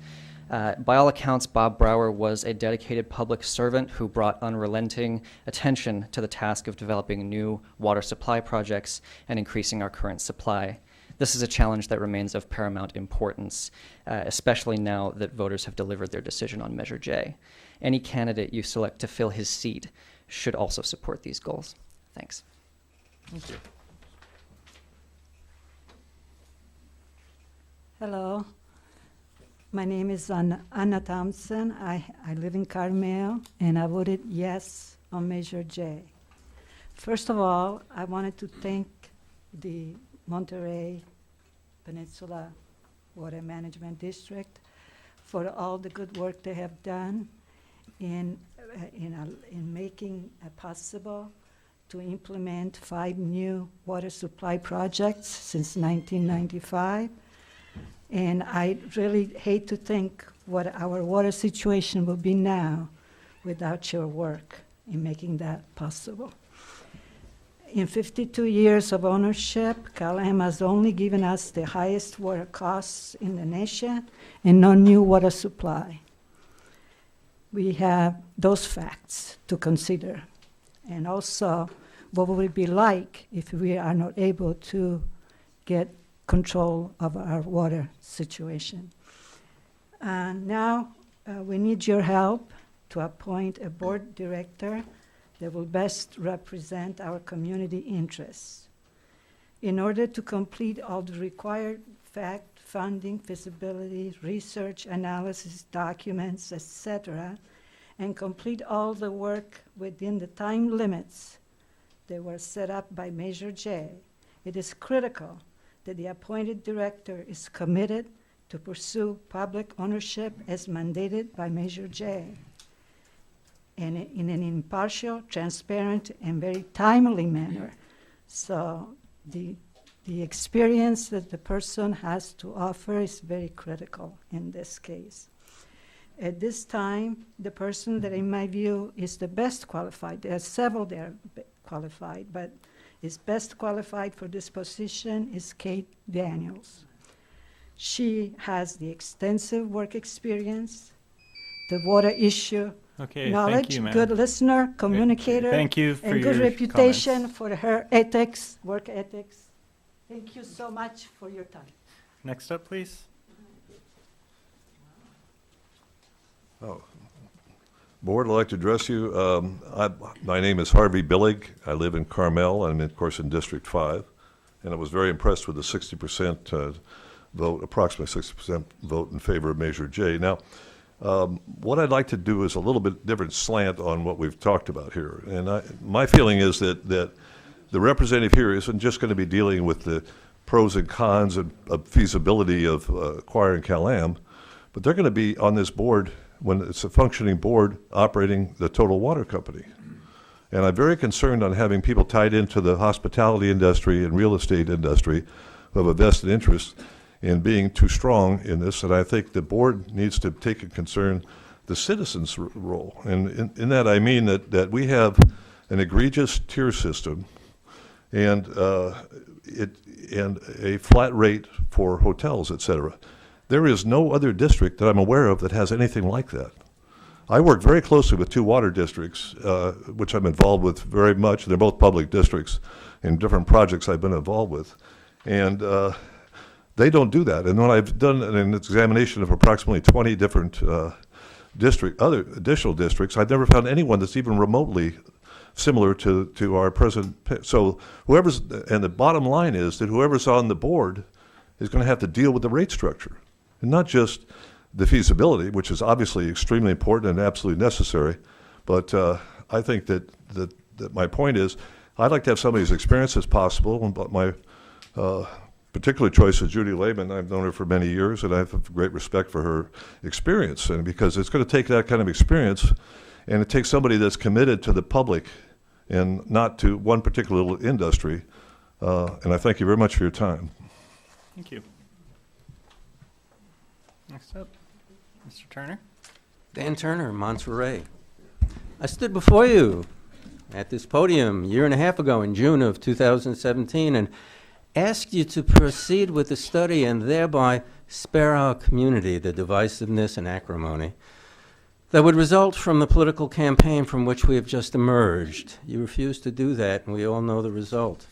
By all accounts, Bob Brower was a dedicated public servant who brought unrelenting attention to the task of developing new water supply projects and increasing our current supply. This is a challenge that remains of paramount importance, especially now that voters have delivered their decision on Measure J. Any candidate you select to fill his seat should also support these goals. Thanks. Thank you. Hello, my name is Anna Thompson. I live in Carmel, and I voted yes on Measure J. First of all, I wanted to thank the Monterey Peninsula Water Management District for all the good work they have done in making it possible to implement 5 new water supply projects since 1995. And I really hate to think what our water situation will be now without your work in making that possible. In 52 years of ownership, Cal-Am has only given us the highest water costs in the nation and no new water supply. We have those facts to consider. And also, what will it be like if we are not able to get control of our water situation? Now, we need your help to appoint a board director that will best represent our community interests. In order to complete all the required fact, funding, feasibility, research, analysis, documents, etc., and complete all the work within the time limits that were set up by Measure J, it is critical that the appointed director is committed to pursue public ownership as mandated by Measure J, and in an impartial, transparent, and very timely manner. So the experience that the person has to offer is very critical in this case. At this time, the person that in my view is the best qualified, there are several that are qualified, but is best qualified for this position is Kate Daniels. She has the extensive work experience, the water issue Okay, knowledge, thank you, ma'am. good listener, communicator, Thank you for and your good reputation comments. for her ethics, work ethics. Thank you so much for your time. Next up, please. Oh. Board, I'd like to address you. My name is Harvey Billig. I live in Carmel. I'm, of course, in District 5. And I was very impressed with the 60% vote, approximately 60% vote in favor of Measure J. Now, what I'd like to do is a little bit different slant on what we've talked about here. And my feeling is that the representative here isn't just going to be dealing with the pros and cons of feasibility of acquiring Cal-Am, but they're going to be on this board when it's a functioning board operating the total water company. And I'm very concerned on having people tied into the hospitality industry and real estate industry who have a vested interest in being too strong in this. And I think the board needs to take and concern the citizens' role. And in that I mean that we have an egregious tier system and a flat rate for hotels, et cetera. There is no other district that I'm aware of that has anything like that. I work very closely with 2 water districts, which I'm involved with very much. They're both public districts in different projects I've been involved with. And they don't do that. And when I've done an examination of approximately 20 different other additional districts, I've never found anyone that's even remotely similar to our present. So and the bottom line is that whoever's on the board is going to have to deal with the rate structure. And not just the feasibility, which is obviously extremely important and absolutely necessary, but I think that my point is I'd like to have somebody as experienced as possible, but my particular choice is Judy Lehman. I've known her for many years, and I have great respect for her experience. And because it's going to take that kind of experience, and it takes somebody that's committed to the public and not to one particular little industry. And I thank you very much for your time. Thank you. Next up, Mr. Turner. Dan Turner, Monterey. I stood before you at this podium a year and a half ago in June of 2017 and asked you to proceed with the study and thereby spare our community the divisiveness and acrimony that would result from the political campaign from which we have just emerged. You refused to do that, and we all know the result.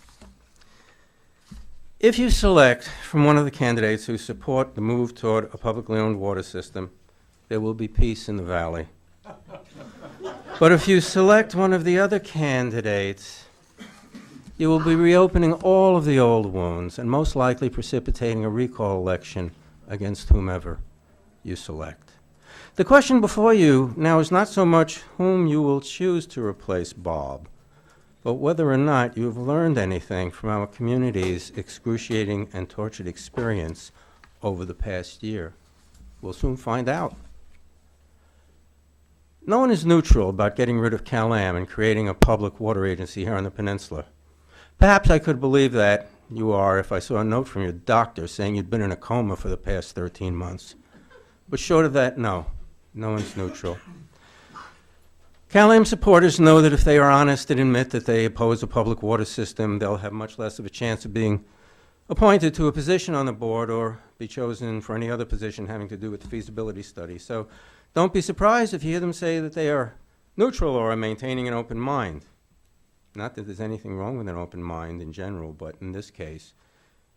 If you select from one of the candidates who support the move toward a publicly owned water system, there will be peace in the valley. But if you select one of the other candidates, you will be reopening all of the old wounds and most likely precipitating a recall election against whomever you select. The question before you now is not so much whom you will choose to replace Bob, but whether or not you have learned anything from our community's excruciating and tortured experience over the past year. We'll soon find out. No one is neutral about getting rid of CalAm and creating a public water agency here on the peninsula. Perhaps I could believe that you are if I saw a note from your doctor saying you'd been in a coma for the past 13 months. But short of that, no one's neutral. CalAm supporters know that if they are honest and admit that they oppose a public water system, they'll have much less of a chance of being appointed to a position on the board or be chosen for any other position having to do with the feasibility study. So don't be surprised if you hear them say that they are neutral or are maintaining an open mind. Not that there's anything wrong with an open mind in general, but in this case,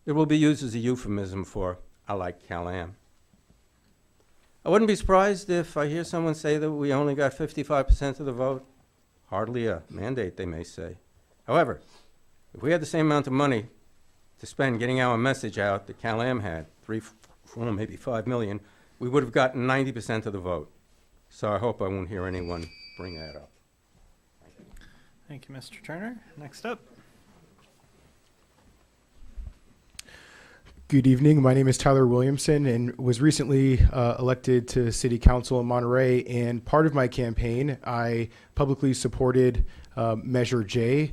it will be used as a euphemism for, I like CalAm. I wouldn't be surprised if I hear someone say that we only got 55% of the vote. Hardly a mandate, they may say. However, if we had the same amount of money to spend getting our message out that CalAm had, 3, 4, maybe 5 million, we would have gotten 90% of the vote. So I hope I won't hear anyone bring that up. Thank you, Mr. Turner. Next up. Good evening. My name is Tyler Williamson and was recently elected to City Council in Monterey. And part of my campaign, I publicly supported Measure J.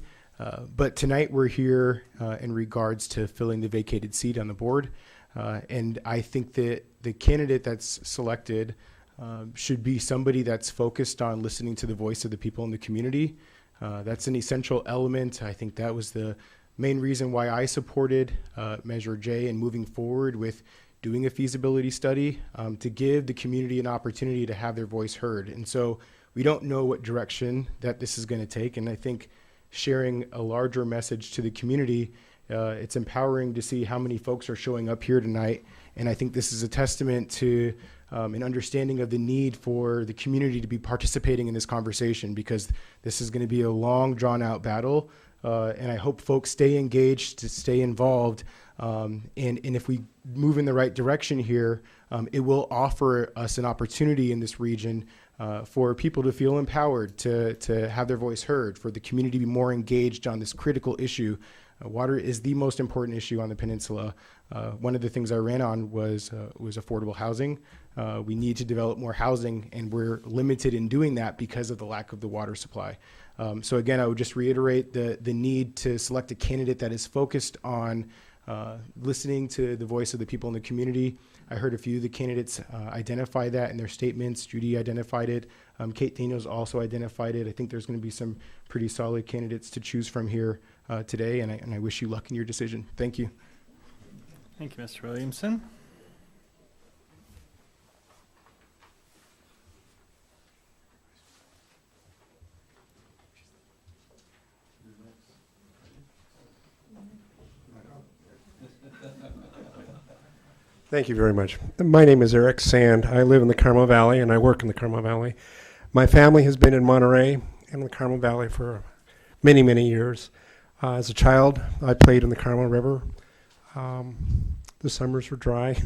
But tonight we're here in regards to filling the vacated seat on the board. And I think that the candidate that's selected should be somebody that's focused on listening to the voice of the people in the community. That's an essential element. I think that was the main reason why I supported Measure J and moving forward with doing a feasibility study to give the community an opportunity to have their voice heard. And so we don't know what direction that this is going to take. And I think sharing a larger message to the community, it's empowering to see how many folks are showing up here tonight. And I think this is a testament to an understanding of the need for the community to be participating in this conversation, because this is going to be a long, drawn-out battle. And I hope folks stay engaged, to stay involved. And if we move in the right direction here, it will offer us an opportunity in this region for people to feel empowered, to have their voice heard, for the community to be more engaged on this critical issue. Water is the most important issue on the peninsula. One of the things I ran on was affordable housing. We need to develop more housing, and we're limited in doing that because of the lack of the water supply. So again, I would just reiterate the need to select a candidate that is focused on listening to the voice of the people in the community. I heard a few of the candidates identify that in their statements. Judy identified it. Kate Daniels also identified it. I think there's going to be some pretty solid candidates to choose from here today, and I wish you luck in your decision. Thank you. Thank you, Mr. Williamson. Thank you very much. My name is Eric Sand. I live in the Carmel Valley and I work in the Carmel Valley. My family has been in Monterey and the Carmel Valley for many, many years. As a child, I played in the Carmel River. The summers were dry,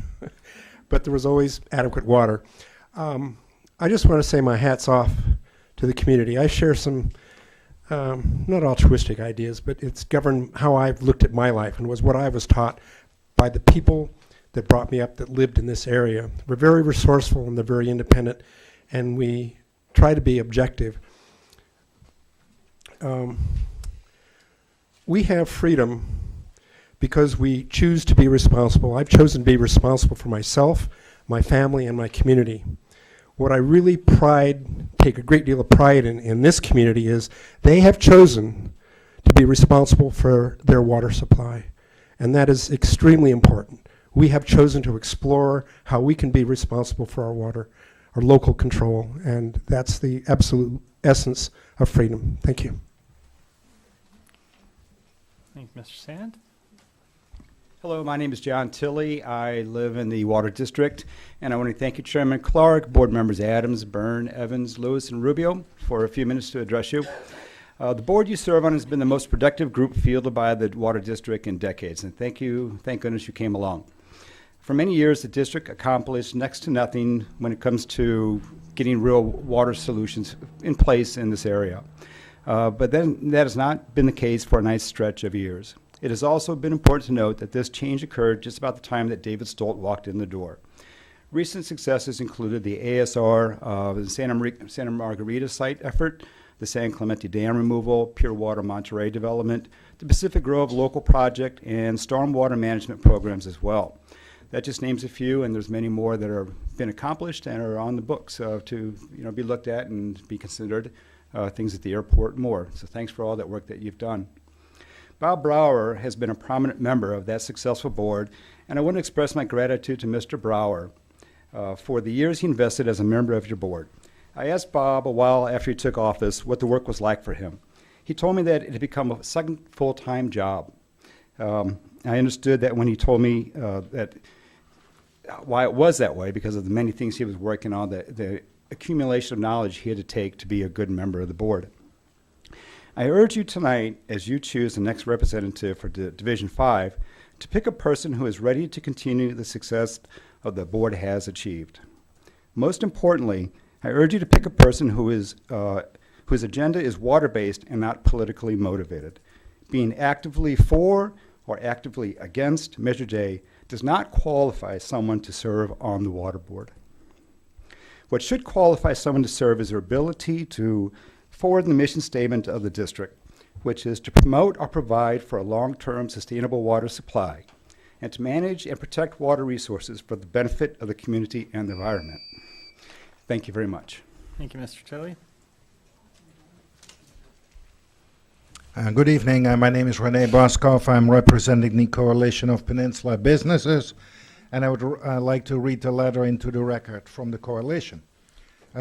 but there was always adequate water. I just want to say my hat's off to the community. I share some not altruistic ideas, but it's governed how I've looked at my life and was what I was taught by the people that brought me up that lived in this area. We're very resourceful and they're very independent, and we try to be objective. We have freedom because we choose to be responsible. I've chosen to be responsible for myself, my family, and my community. What I really take a great deal of pride in this community is they have chosen to be responsible for their water supply. And that is extremely important. We have chosen to explore how we can be responsible for our water, our local control, and that's the absolute essence of freedom. Thank you. Thank you, Mr. Sand. Hello, my name is John Tilley. I live in the Water District, and I want to thank you, Chairman Clark, board members Adams, Byrne, Evans, Lewis, and Rubio for a few minutes to address you. The board you serve on has been the most productive group fielded by the Water District in decades, and thank goodness you came along. For many years, the district accomplished next to nothing when it comes to getting real water solutions in place in this area. But then that has not been the case for a nice stretch of years. It has also been important to note that this change occurred just about the time that David Stolt walked in the door. Recent successes included the ASR, the Santa Margarita site effort, the San Clemente Dam removal, Pure Water Monterey development, the Pacific Grove local project, and stormwater management programs as well. That just names a few, and there's many more that have been accomplished and are on the books to be looked at and be considered, things at the airport and more. So thanks for all that work that you've done. Bob Brower has been a prominent member of that successful board, and I want to express my gratitude to Mr. Brower for the years he invested as a member of your board. I asked Bob a while after he took office what the work was like for him. He told me that it had become a second full-time job. I understood that when he told me that why it was that way, because of the many things he was working on, the accumulation of knowledge he had to take to be a good member of the board. I urge you tonight, as you choose the next representative for Division 5, to pick a person who is ready to continue the success of the board has achieved. Most importantly, I urge you to pick a person whose agenda is water-based and not politically motivated. Being actively for or actively against Measure J does not qualify someone to serve on the water board. What should qualify someone to serve is their ability to forward the mission statement of the district, which is to promote or provide for a long-term sustainable water supply and to manage and protect water resources for the benefit of the community and the environment. Thank you very much. Thank you, Mr. Tilley. Good evening. My name is Rene Boskoff. I'm representing the Coalition of Peninsula Businesses, and I would like to read the letter into the record from the coalition.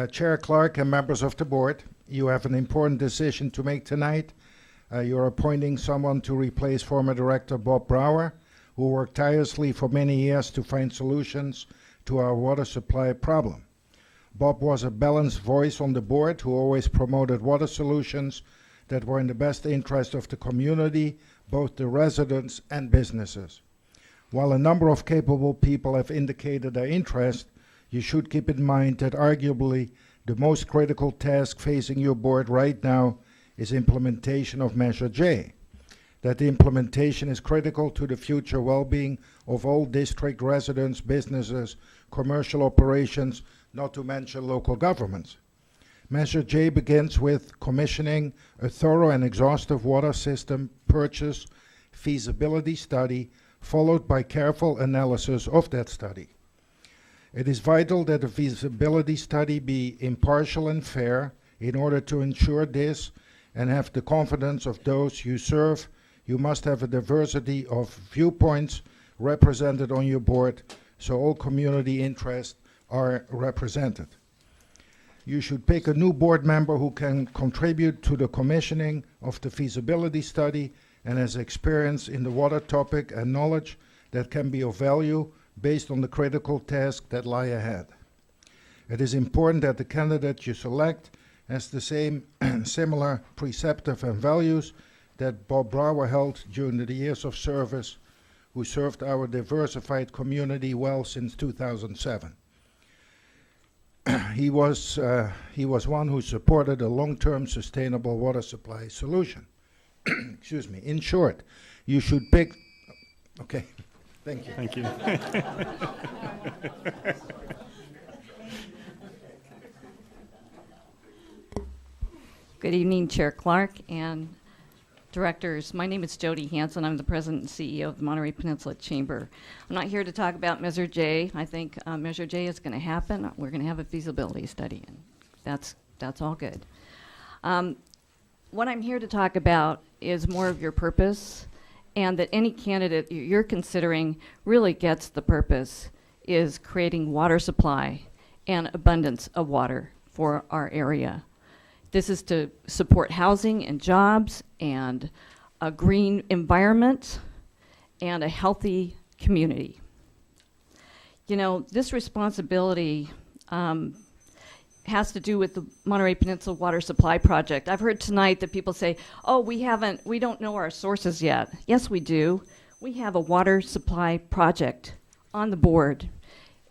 Chair Clark and members of the board, you have an important decision to make tonight. You're appointing someone to replace former Director Bob Brower, who worked tirelessly for many years to find solutions to our water supply problem. Bob was a balanced voice on the board who always promoted water solutions that were in the best interest of the community, both the residents and businesses. While a number of capable people have indicated their interest, you should keep in mind that arguably the most critical task facing your board right now is implementation of Measure J. That the implementation is critical to the future well-being of all district residents, businesses, commercial operations, not to mention local governments. Measure J begins with commissioning a thorough and exhaustive water system purchase feasibility study, followed by careful analysis of that study. It is vital that the feasibility study be impartial and fair. In order to ensure this and have the confidence of those you serve, you must have a diversity of viewpoints represented on your board, so all community interests are represented. You should pick a new board member who can contribute to the commissioning of the feasibility study and has experience in the water topic and knowledge that can be of value based on the critical tasks that lie ahead. It is important that the candidate you select has the same similar preceptive and values that Bob Brower held during the years of service, who served our diversified community well since 2007. He was one who supported a long-term sustainable water supply solution. Excuse me. In short, you should pick. Okay. Thank you. Thank you. Good evening, Chair Clark and directors. My name is Jody Hanson. I'm the president and CEO of the Monterey Peninsula Chamber. I'm not here to talk about Measure J. I think Measure J is going to happen. We're going to have a feasibility study, and that's all good. What I'm here to talk about is more of your purpose, and that any candidate you're considering really gets the purpose, is creating water supply and abundance of water for our area. This is to support housing and jobs and a green environment and a healthy community. You know, this responsibility has to do with the Monterey Peninsula Water Supply Project. I've heard tonight that people say, oh, we don't know our sources yet. Yes, we do. We have a water supply project on the board,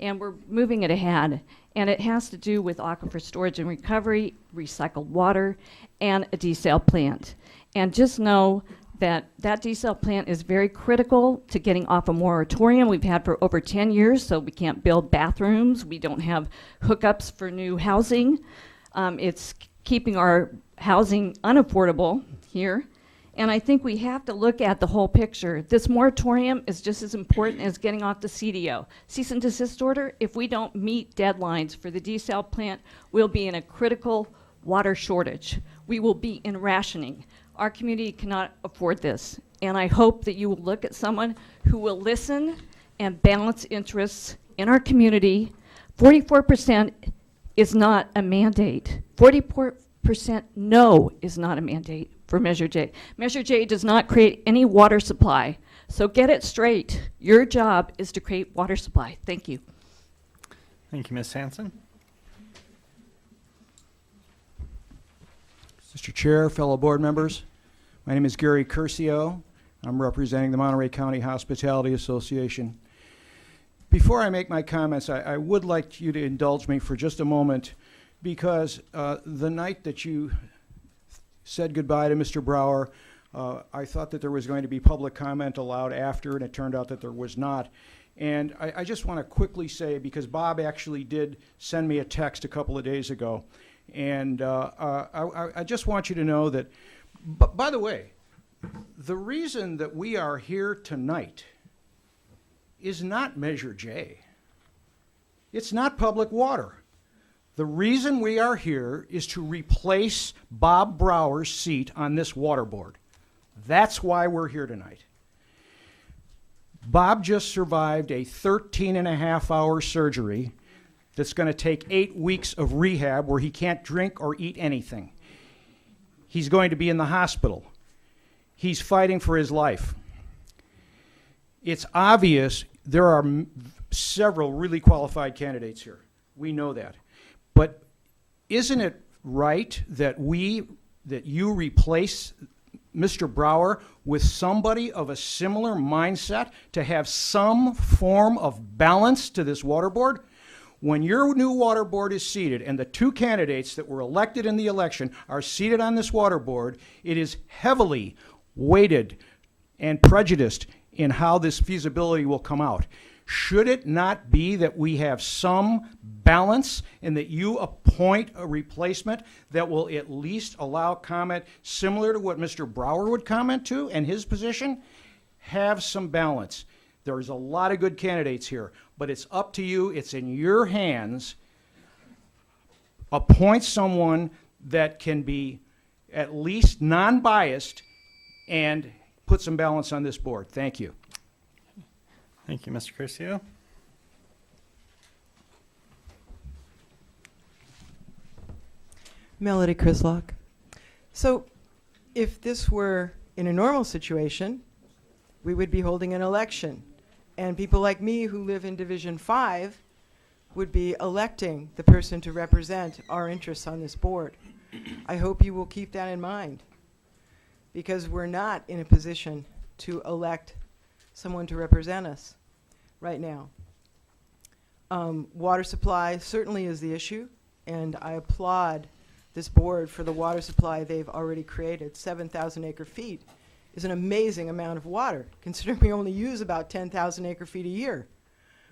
and we're moving it ahead. And it has to do with aquifer storage and recovery, recycled water, and a desal plant. And just know that that desal plant is very critical to getting off a moratorium we've had for over 10 years, so we can't build bathrooms. We don't have hookups for new housing. It's keeping our housing unaffordable here. And I think we have to look at the whole picture. This moratorium is just as important as getting off the CDO. Cease and desist order, if we don't meet deadlines for the desal plant, we'll be in a critical water shortage. We will be in rationing. Our community cannot afford this. And I hope that you will look at someone who will listen and balance interests in our community. 44% is not a mandate. 44% no is not a mandate for Measure J. Measure J does not create any water supply. So get it straight. Your job is to create water supply. Thank you. Thank you, Ms. Hanson. Mr. Chair, fellow board members, my name is Gary Curcio. I'm representing the Monterey County Hospitality Association. Before I make my comments, I would like you to indulge me for just a moment, because the night that you said goodbye to Mr. Brower, I thought that there was going to be public comment allowed after, and it turned out that there was not. And I just want to quickly say, because Bob actually did send me a text a couple of days ago, and I just want you to know that, by the way, the reason that we are here tonight is not Measure J. It's not public water. The reason we are here is to replace Bob Brower's seat on this water board. That's why we're here tonight. Bob just survived a 13-and-a-half-hour surgery that's going to take 8 weeks of rehab where he can't drink or eat anything. He's going to be in the hospital. He's fighting for his life. It's obvious there are several really qualified candidates here. We know that. But isn't it right that you replace Mr. Brower with somebody of a similar mindset to have some form of balance to this water board? When your new water board is seated and the two candidates that were elected in the election are seated on this water board, it is heavily weighted and prejudiced in how this feasibility will come out. Should it not be that we have some balance and that you appoint a replacement that will at least allow comment similar to what Mr. Brower would comment to and his position? Have some balance. There's a lot of good candidates here, but it's up to you. It's in your hands. Appoint someone that can be at least non-biased and put some balance on this board. Thank you. Thank you, Mr. Curcio. Melody Crislock. So if this were in a normal situation, we would be holding an election. And people like me who live in Division 5 would be electing the person to represent our interests on this board. I hope you will keep that in mind, because we're not in a position to elect someone to represent us right now. Water supply certainly is the issue, and I applaud this board for the water supply they've already created. 7,000 acre feet is an amazing amount of water, considering we only use about 10,000 acre-feet a year.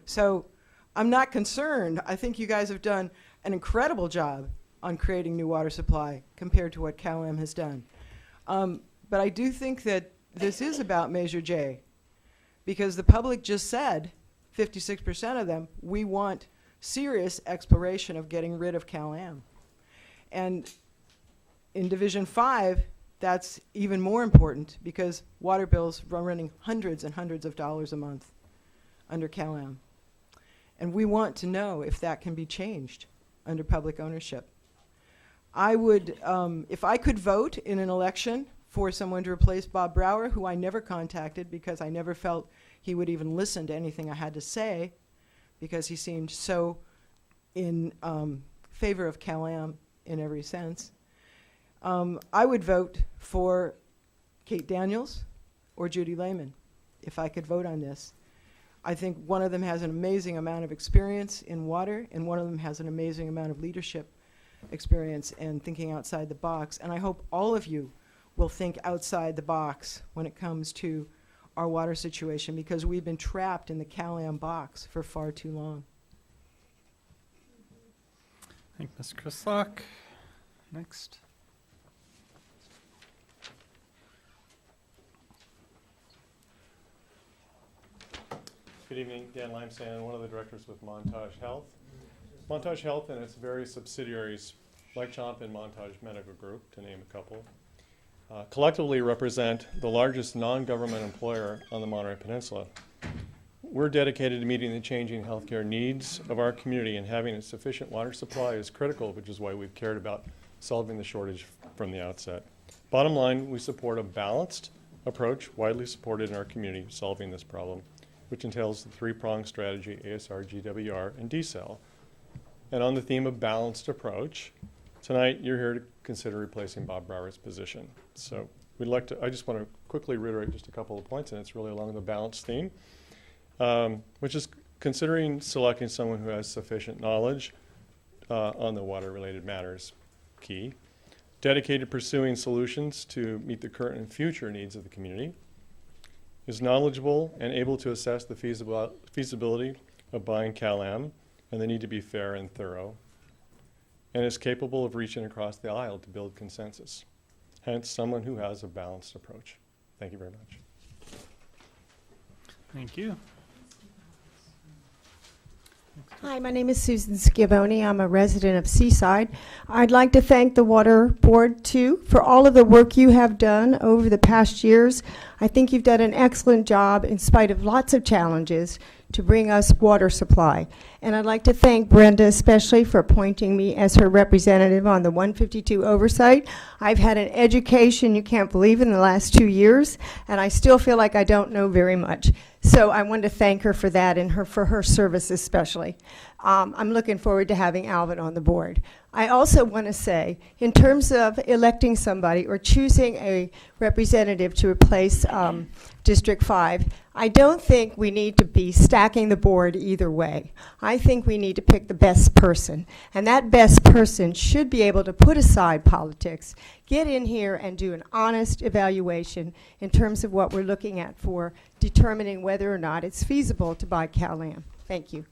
So I'm not concerned. I think you guys have done an incredible job on creating new water supply compared to what Cal-Am has done. But I do think that this is about Measure J, because the public just said, 56% of them, we want serious exploration of getting rid of Cal-Am. And in Division 5, that's even more important because water bills are running hundreds and hundreds of dollars a month under Cal-Am. And we want to know if that can be changed under public ownership. I would, if I could vote in an election for someone to replace Bob Brower, who I never contacted because I never felt he would even listen to anything I had to say, because he seemed so in favor of Cal-Am in every sense, I would vote for Kate Daniels or Judy Lehman if I could vote on this. I think one of them has an amazing amount of experience in water, and one of them has an amazing amount of leadership experience and thinking outside the box. And I hope all of you will think outside the box when it comes to our water situation, because we've been trapped in the Cal-Am box for far too long. Thank you, Ms. Chrislock. Next. Good evening, Dan Limesand, one of the directors with Montage Health. Montage Health and its various subsidiaries, like Chomp and Montage Medical Group, to name a couple, collectively represent the largest non-government employer on the Monterey Peninsula. We're dedicated to meeting the changing healthcare needs of our community, and having a sufficient water supply is critical, which is why we've cared about solving the shortage from the outset. Bottom line, we support a balanced approach widely supported in our community solving this problem, which entails the three-pronged strategy, ASR, GWR, and DCEL. And on the theme of balanced approach, tonight you're here to consider replacing Bob Brower's position. So I just want to quickly reiterate just a couple of points, and it's really along the balanced theme, which is considering selecting someone who has sufficient knowledge on the water-related matters, key. Dedicated pursuing solutions to meet the current and future needs of the community. Is knowledgeable and able to assess the feasibility of buying Cal-Am and the need to be fair and thorough, and is capable of reaching across the aisle to build consensus. Hence, someone who has a balanced approach. Thank you very much. Thank you. Hi, my name is Susan Schiavone. I'm a resident of Seaside. I'd like to thank the Water Board, too, for all of the work you have done over the past years. I think you've done an excellent job, in spite of lots of challenges, to bring us water supply. And I'd like to thank Brenda especially for appointing me as her representative on the 152 oversight. I've had an education you can't believe in the last 2 years, and I still feel like I don't know very much. So I want to thank her for that, and for her service especially. I'm looking forward to having Alvin on the board. I also want to say, in terms of electing somebody or choosing a representative to replace District 5, I don't think we need to be stacking the board either way. I think we need to pick the best person, and that best person should be able to put aside politics, get in here and do an honest evaluation in terms of what we're looking at for determining whether or not it's feasible to buy Cal-Am. Thank you.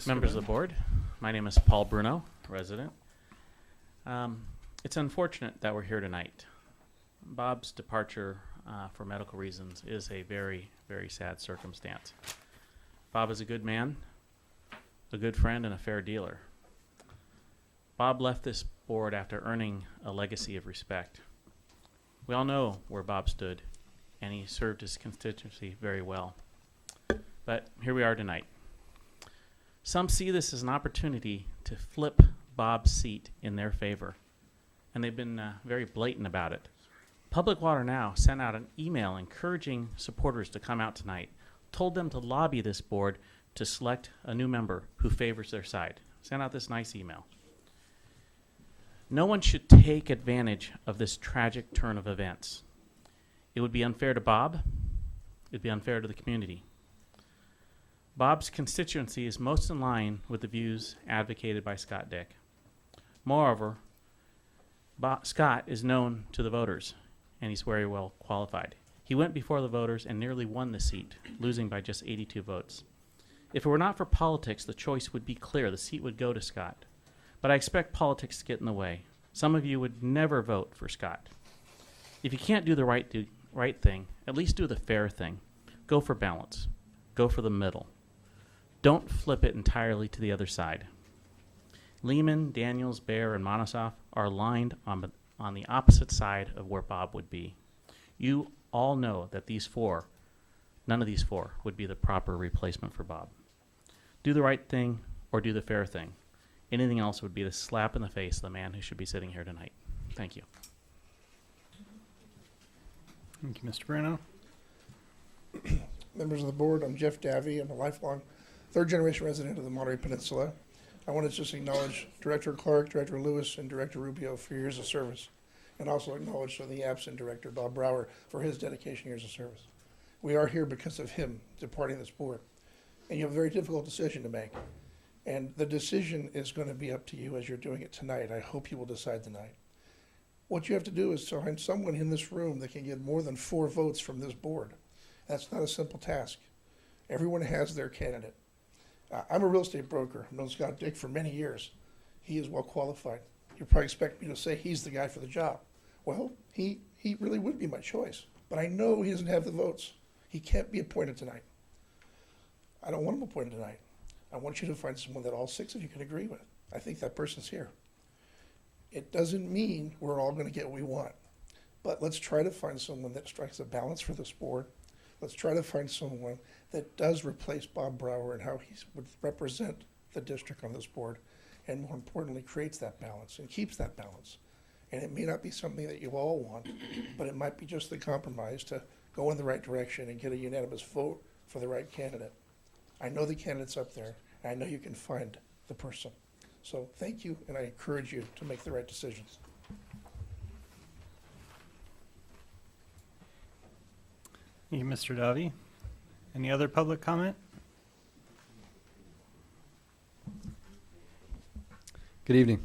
Members of the board, my name is Paul Bruno, resident. It's unfortunate that we're here tonight. Bob's departure for medical reasons is a very, very sad circumstance. Bob is a good man, a good friend, and a fair dealer. Bob left this board after earning a legacy of respect. We all know where Bob stood, and he served his constituency very well. But here we are tonight. Some see this as an opportunity to flip Bob's seat in their favor, and they've been very blatant about it. Public Water Now sent out an email encouraging supporters to come out tonight, told them to lobby this board to select a new member who favors their side. Sent out this nice email. No one should take advantage of this tragic turn of events. It would be unfair to Bob. It would be unfair to the community. Bob's constituency is most in line with the views advocated by Scott Dick. Moreover, Scott is known to the voters, and he's very well qualified. He went before the voters and nearly won the seat, losing by just 82 votes. If it were not for politics, the choice would be clear. The seat would go to Scott. But I expect politics to get in the way. Some of you would never vote for Scott. If you can't do the right thing, at least do the fair thing. Go for balance. Go for the middle. Don't flip it entirely to the other side. Lehman, Daniels, Baer, and Monosoff are aligned on the opposite side of where Bob would be. You all know that none of these four would be the proper replacement for Bob. Do the right thing or do the fair thing. Anything else would be the slap in the face of the man who should be sitting here tonight. Thank you. Thank you, Mr. Bruno. Members of the board, I'm Jeff Davey. I'm a lifelong third-generation resident of the Monterey Peninsula. I want to just acknowledge Director Clark, Director Lewis, and Director Rubio for your years of service, and also acknowledge the absent Director Bob Brower for his dedication years of service. We are here because of him departing this board, and you have a very difficult decision to make. And the decision is going to be up to you as you're doing it tonight. I hope you will decide tonight. What you have to do is to find someone in this room that can get more than 4 votes from this board. That's not a simple task. Everyone has their candidate. I'm a real estate broker. I've known Scott Dick for many years. He is well qualified. You probably expect me to say he's the guy for the job. Well, he really would be my choice. But I know he doesn't have the votes. He can't be appointed tonight. I don't want him appointed tonight. I want you to find someone that all 6 of you can agree with. I think that person's here. It doesn't mean we're all going to get what we want. But let's try to find someone that strikes a balance for this board. Let's try to find someone that does replace Bob Brower and how he would represent the district on this board, and more importantly, creates that balance and keeps that balance. And it may not be something that you all want, but it might be just the compromise to go in the right direction and get a unanimous vote for the right candidate. I know the candidate's up there, and I know you can find the person. So thank you, and I encourage you to make the right decisions. Thank you, Mr. Davi. Any other public comment? Good evening.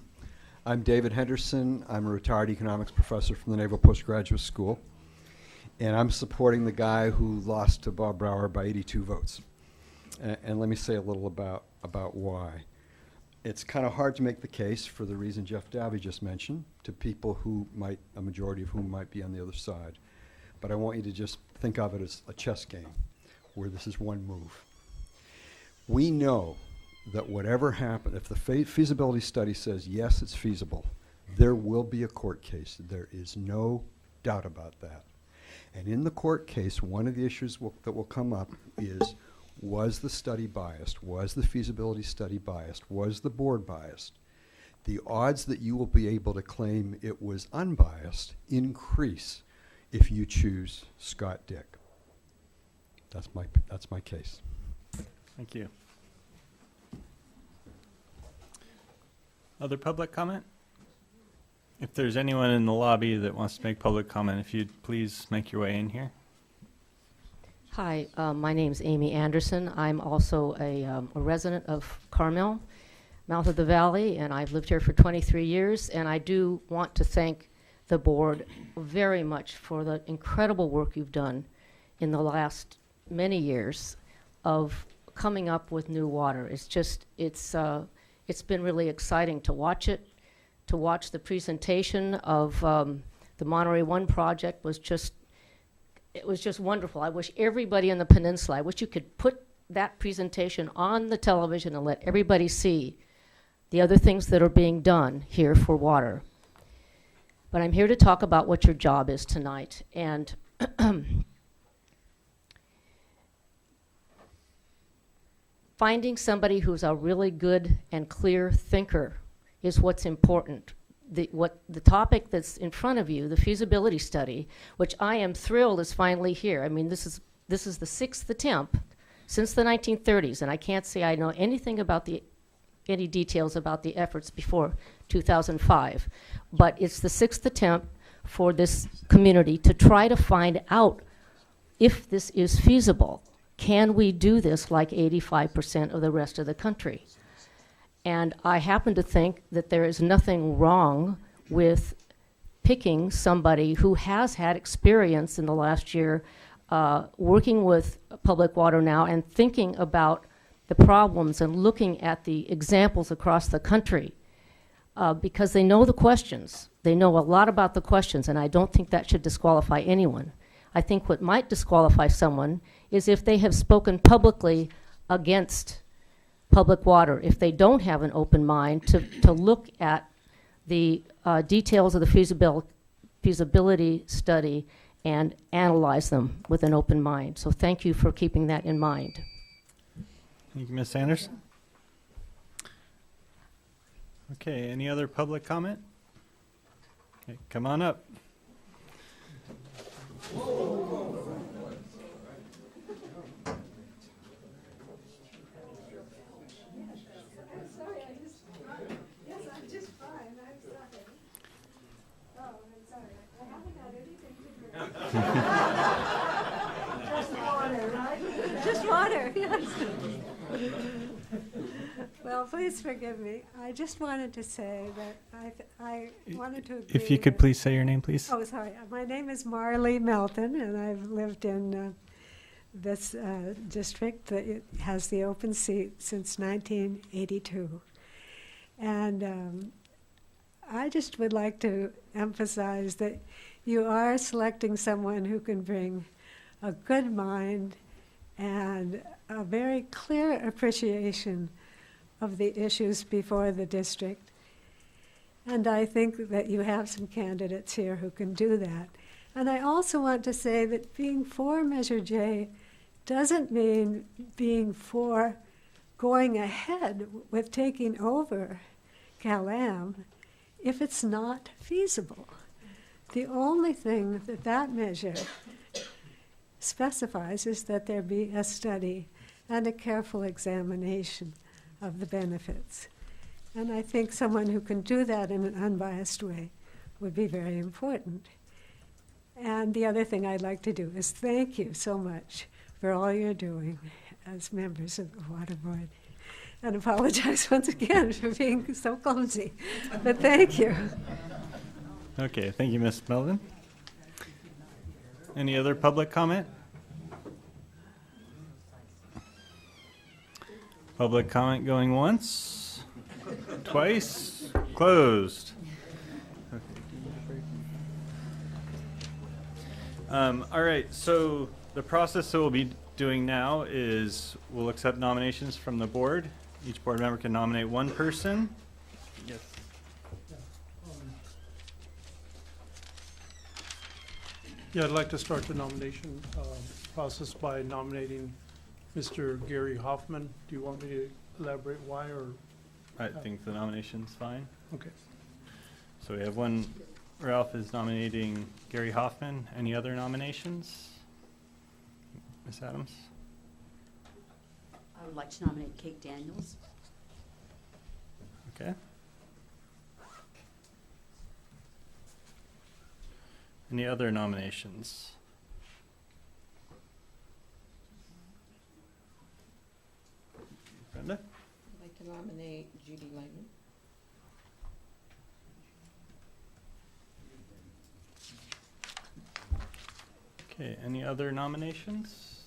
I'm David Henderson. I'm a retired economics professor from the Naval Postgraduate School, and I'm supporting the guy who lost to Bob Brower by 82 votes. And let me say a little about why. It's kind of hard to make the case for the reason Jeff Davey just mentioned to people who might, a majority of whom might be on the other side. But I want you to just think of it as a chess game where this is one move. We know that whatever happens, if the feasibility study says yes, it's feasible, there will be a court case. There is no doubt about that. And in the court case, one of the issues that will come up is, was the study biased? Was the feasibility study biased? Was the board biased? The odds that you will be able to claim it was unbiased increase if you choose Scott Dick. That's my case. Thank you. Other public comment? If there's anyone in the lobby that wants to make public comment, if you'd please make your way in here. Hi, my name's Amy Anderson. I'm also a resident of Carmel, mouth of the valley, and I've lived here for 23 years. And I do want to thank the board very much for the incredible work you've done in the last many years of coming up with new water. It's just, it's been really exciting to watch it, to watch the presentation of the Monterey One project was just, it was just wonderful. I wish everybody in the peninsula, I wish you could put that presentation on the television and let everybody see the other things that are being done here for water. But I'm here to talk about what your job is tonight. And finding somebody who's a really good and clear thinker is what's important. The topic that's in front of you, the feasibility study, which I am thrilled is finally here. I mean, this is the 6th attempt since the 1930s, and I can't say I know anything about any details about the efforts before 2005, but it's the 6th attempt for this community to try to find out if this is feasible. Can we do this like 85% of the rest of the country? And I happen to think that there is nothing wrong with picking somebody who has had experience in the last year working with public water now and thinking about the problems and looking at the examples across the country because they know the questions. They know a lot about the questions, and I don't think that should disqualify anyone. I think what might disqualify someone is if they have spoken publicly against public water, if they don't have an open mind to look at the details of the feasibility study and analyze them with an open mind. So thank you for keeping that in mind. Thank you, Ms. Anderson. Okay, any other public comment? Okay, come on up. Just water, right? Just water, yes. Well, please forgive me. I just wanted to say that I wanted to agree. If you could please say your name, please. Oh, sorry. My name is Marley Melton, and I've lived in this district that it has the open seat since 1982. And I just would like to emphasize that you are selecting someone who can bring a good mind and a very clear appreciation of the issues before the district. And I think that you have some candidates here who can do that. And I also want to say that being for Measure J doesn't mean being for going ahead with taking over Cal-Am if it's not feasible. The only thing that that measure specifies is that there be a study and a careful examination of the benefits. And I think someone who can do that in an unbiased way would be very important. And the other thing I'd like to do is thank you so much for all you're doing as members of the Water Board. And apologize once again for being so clumsy. But thank you. Okay, thank you, Ms. Melvin. Any other public comment? Public comment going once, twice, closed. All right, so the process that we'll be doing now is we'll accept nominations from the board. Each board member can nominate one person. Yes. Yeah, I'd like to start the nomination process by nominating Mr. Gary Hoffman. Do you want me to elaborate why, or? I think the nomination's fine. Okay. So we have one, Ralph is nominating Gary Hoffman. Any other nominations? Ms. Adams? I would like to nominate Kate Daniels. Okay. Any other nominations? Brenda? I'd like to nominate Judy Lightman. Okay, any other nominations?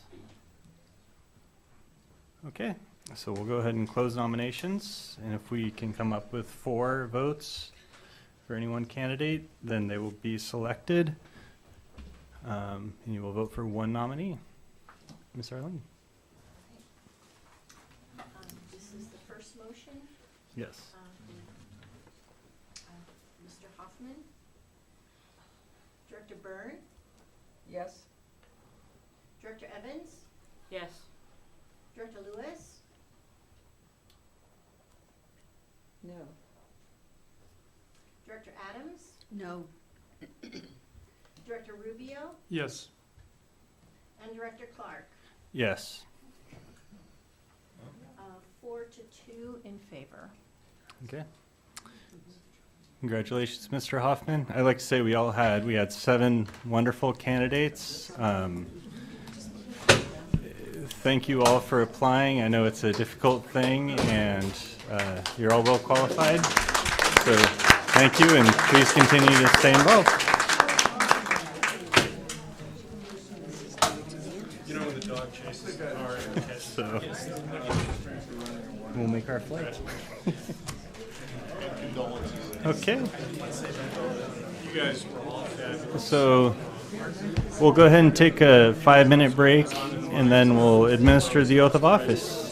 Okay, so we'll go ahead and close nominations, and if we can come up with 4 votes for any one candidate, then they will be selected, and you will vote for one nominee. Ms. Arlene? This is the first motion. Yes. Mr. Hoffman. Director Byrne. Yes. Director Evans. Yes. Director Lewis. No. Director Adams. No. Director Rubio. Yes. And Director Clark. Yes. 4 to 2 in favor. Okay. Congratulations, Mr. Hoffman. I'd like to say we had 7 wonderful candidates. Thank you all for applying. I know it's a difficult thing, and you're all well qualified. So Thank you, and please continue to stay involved. You know when the dog chases the car and catches So we'll make our flight. Okay. You guys were all fabulous. So we'll go ahead and take a 5-minute break, and then we'll administer the oath of office.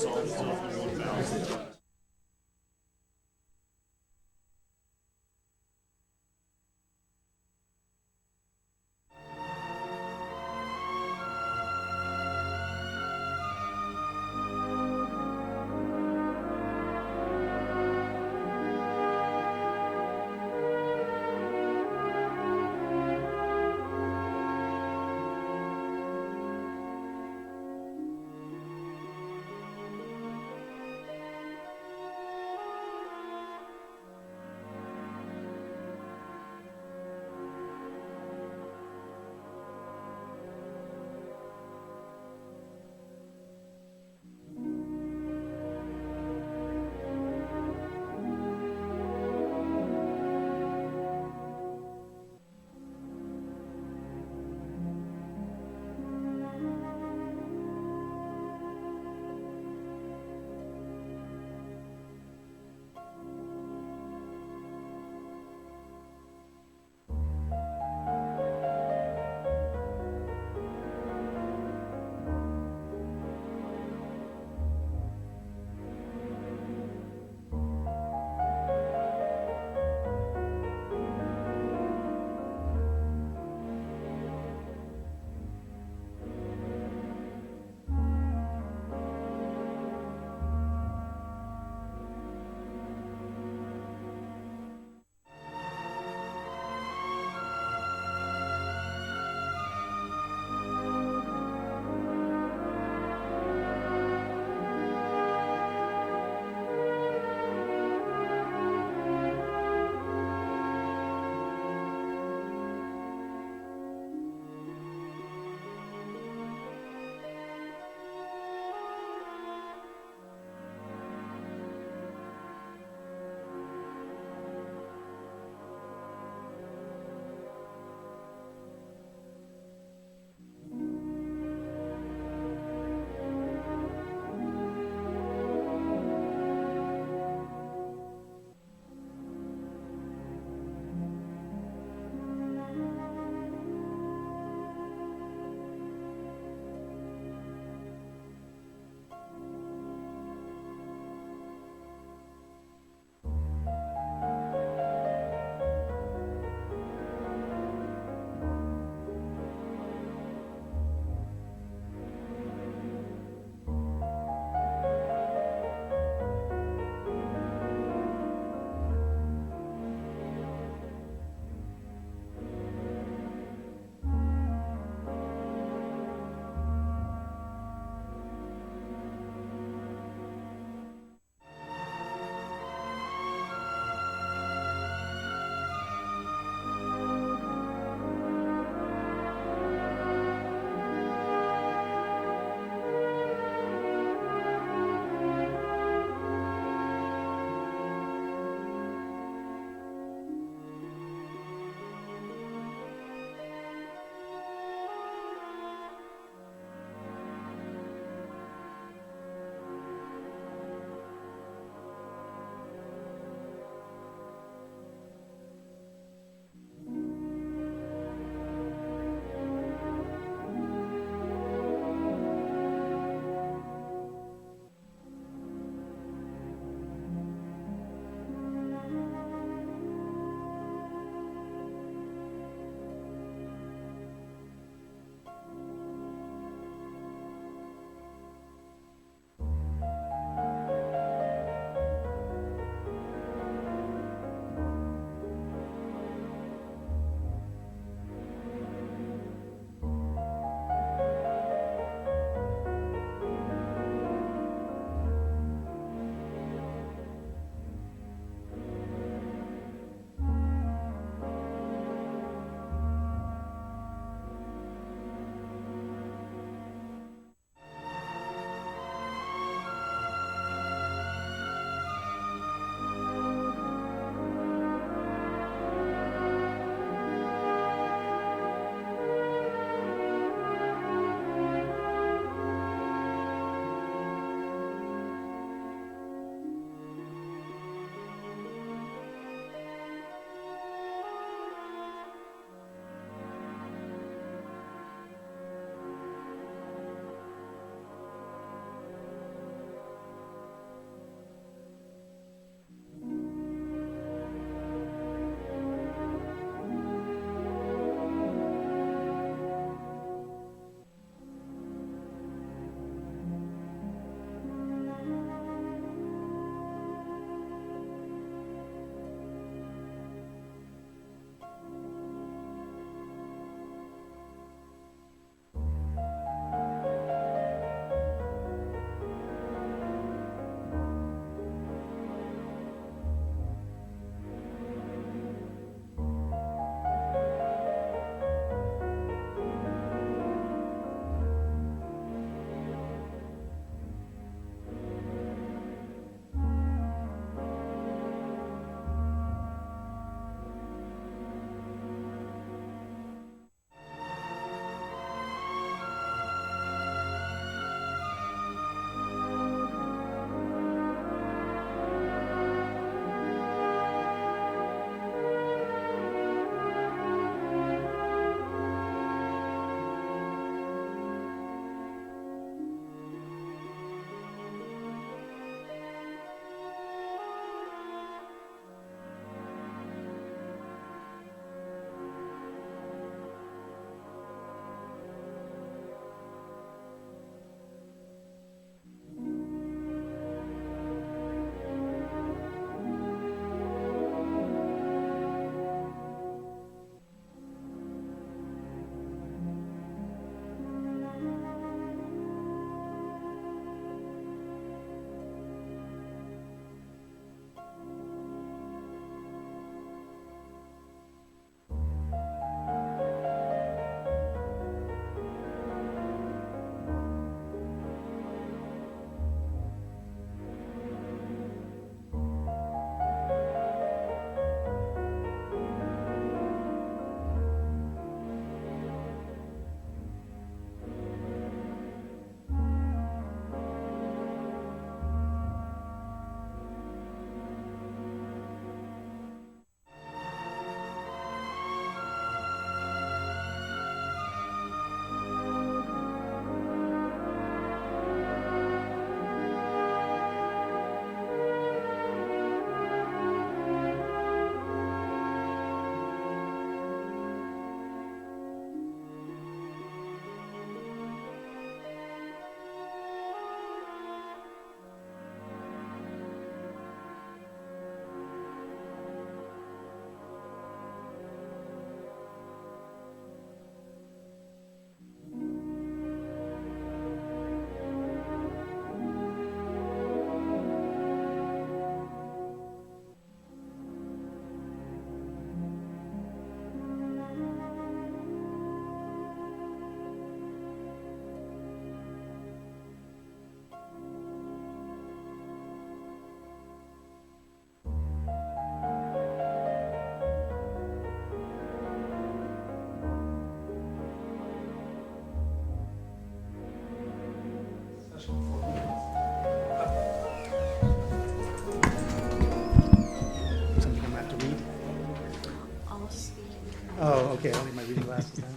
reading glasses now.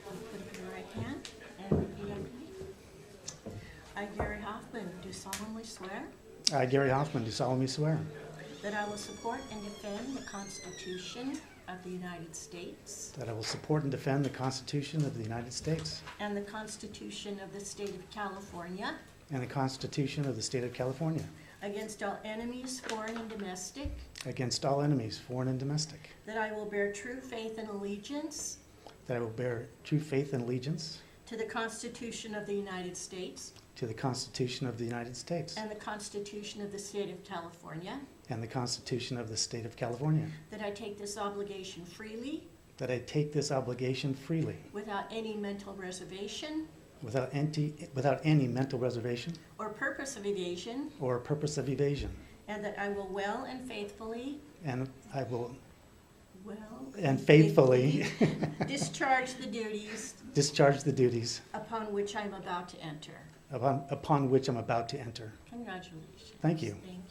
Put up your right hand and repeat after me. I, Gary Hoffman, do solemnly swear I, Gary Hoffman, do solemnly swear that I will support and defend the Constitution of the United States that I will support and defend the Constitution of the United States and the Constitution of the State of California and the Constitution of the State of California against all enemies, foreign and domestic, against all enemies, foreign and domestic, that I will bear true faith and allegiance that I will bear true faith and allegiance to the Constitution of the United States to the Constitution of the United States and the Constitution of the State of California, and the Constitution of the State of California, that I take this obligation freely that I take this obligation freely without any mental reservation without any mental reservation or purpose of evasion, or purpose of evasion, and that I will well and faithfully and I will well and faithfully discharge the duties discharge the duties upon which I am about to enter. upon which I'm about to enter. Congratulations. Thank you. Thank you.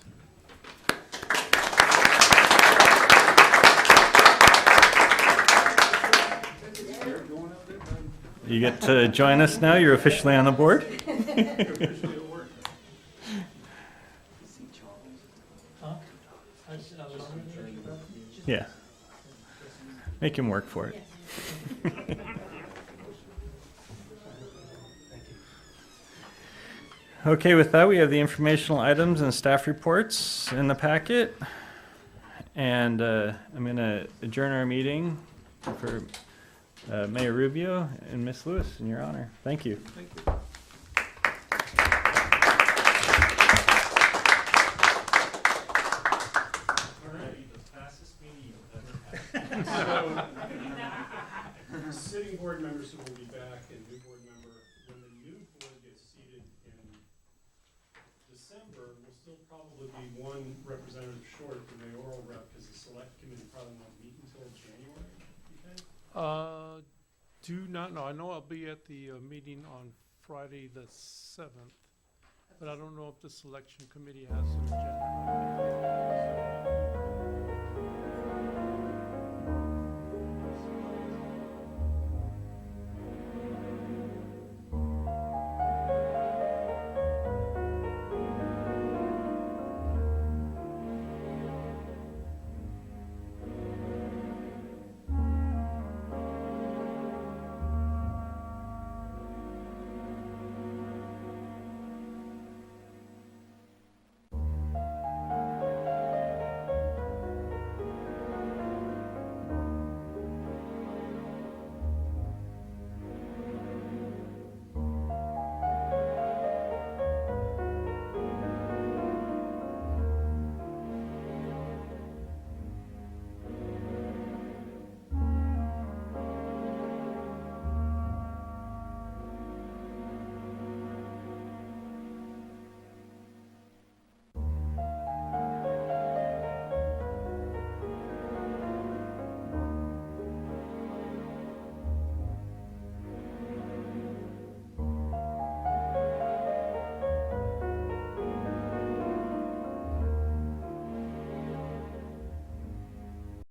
You get to join us now. You're officially on the board. Yeah. Make him work for it. Okay, with that, we have the informational items and staff reports in the packet. And I'm going to adjourn our meeting for Mayor Rubio and Ms. Lewis in your honor. Thank you. Thank you. Sitting board members who will be back and new board member, when the new board gets seated in December, we'll still probably be one representative short the mayoral rep because the select committee probably won't meet until January, you think? Do not know. I know I'll be at the meeting on Friday the 7th, but I don't know if the selection committee has an agenda.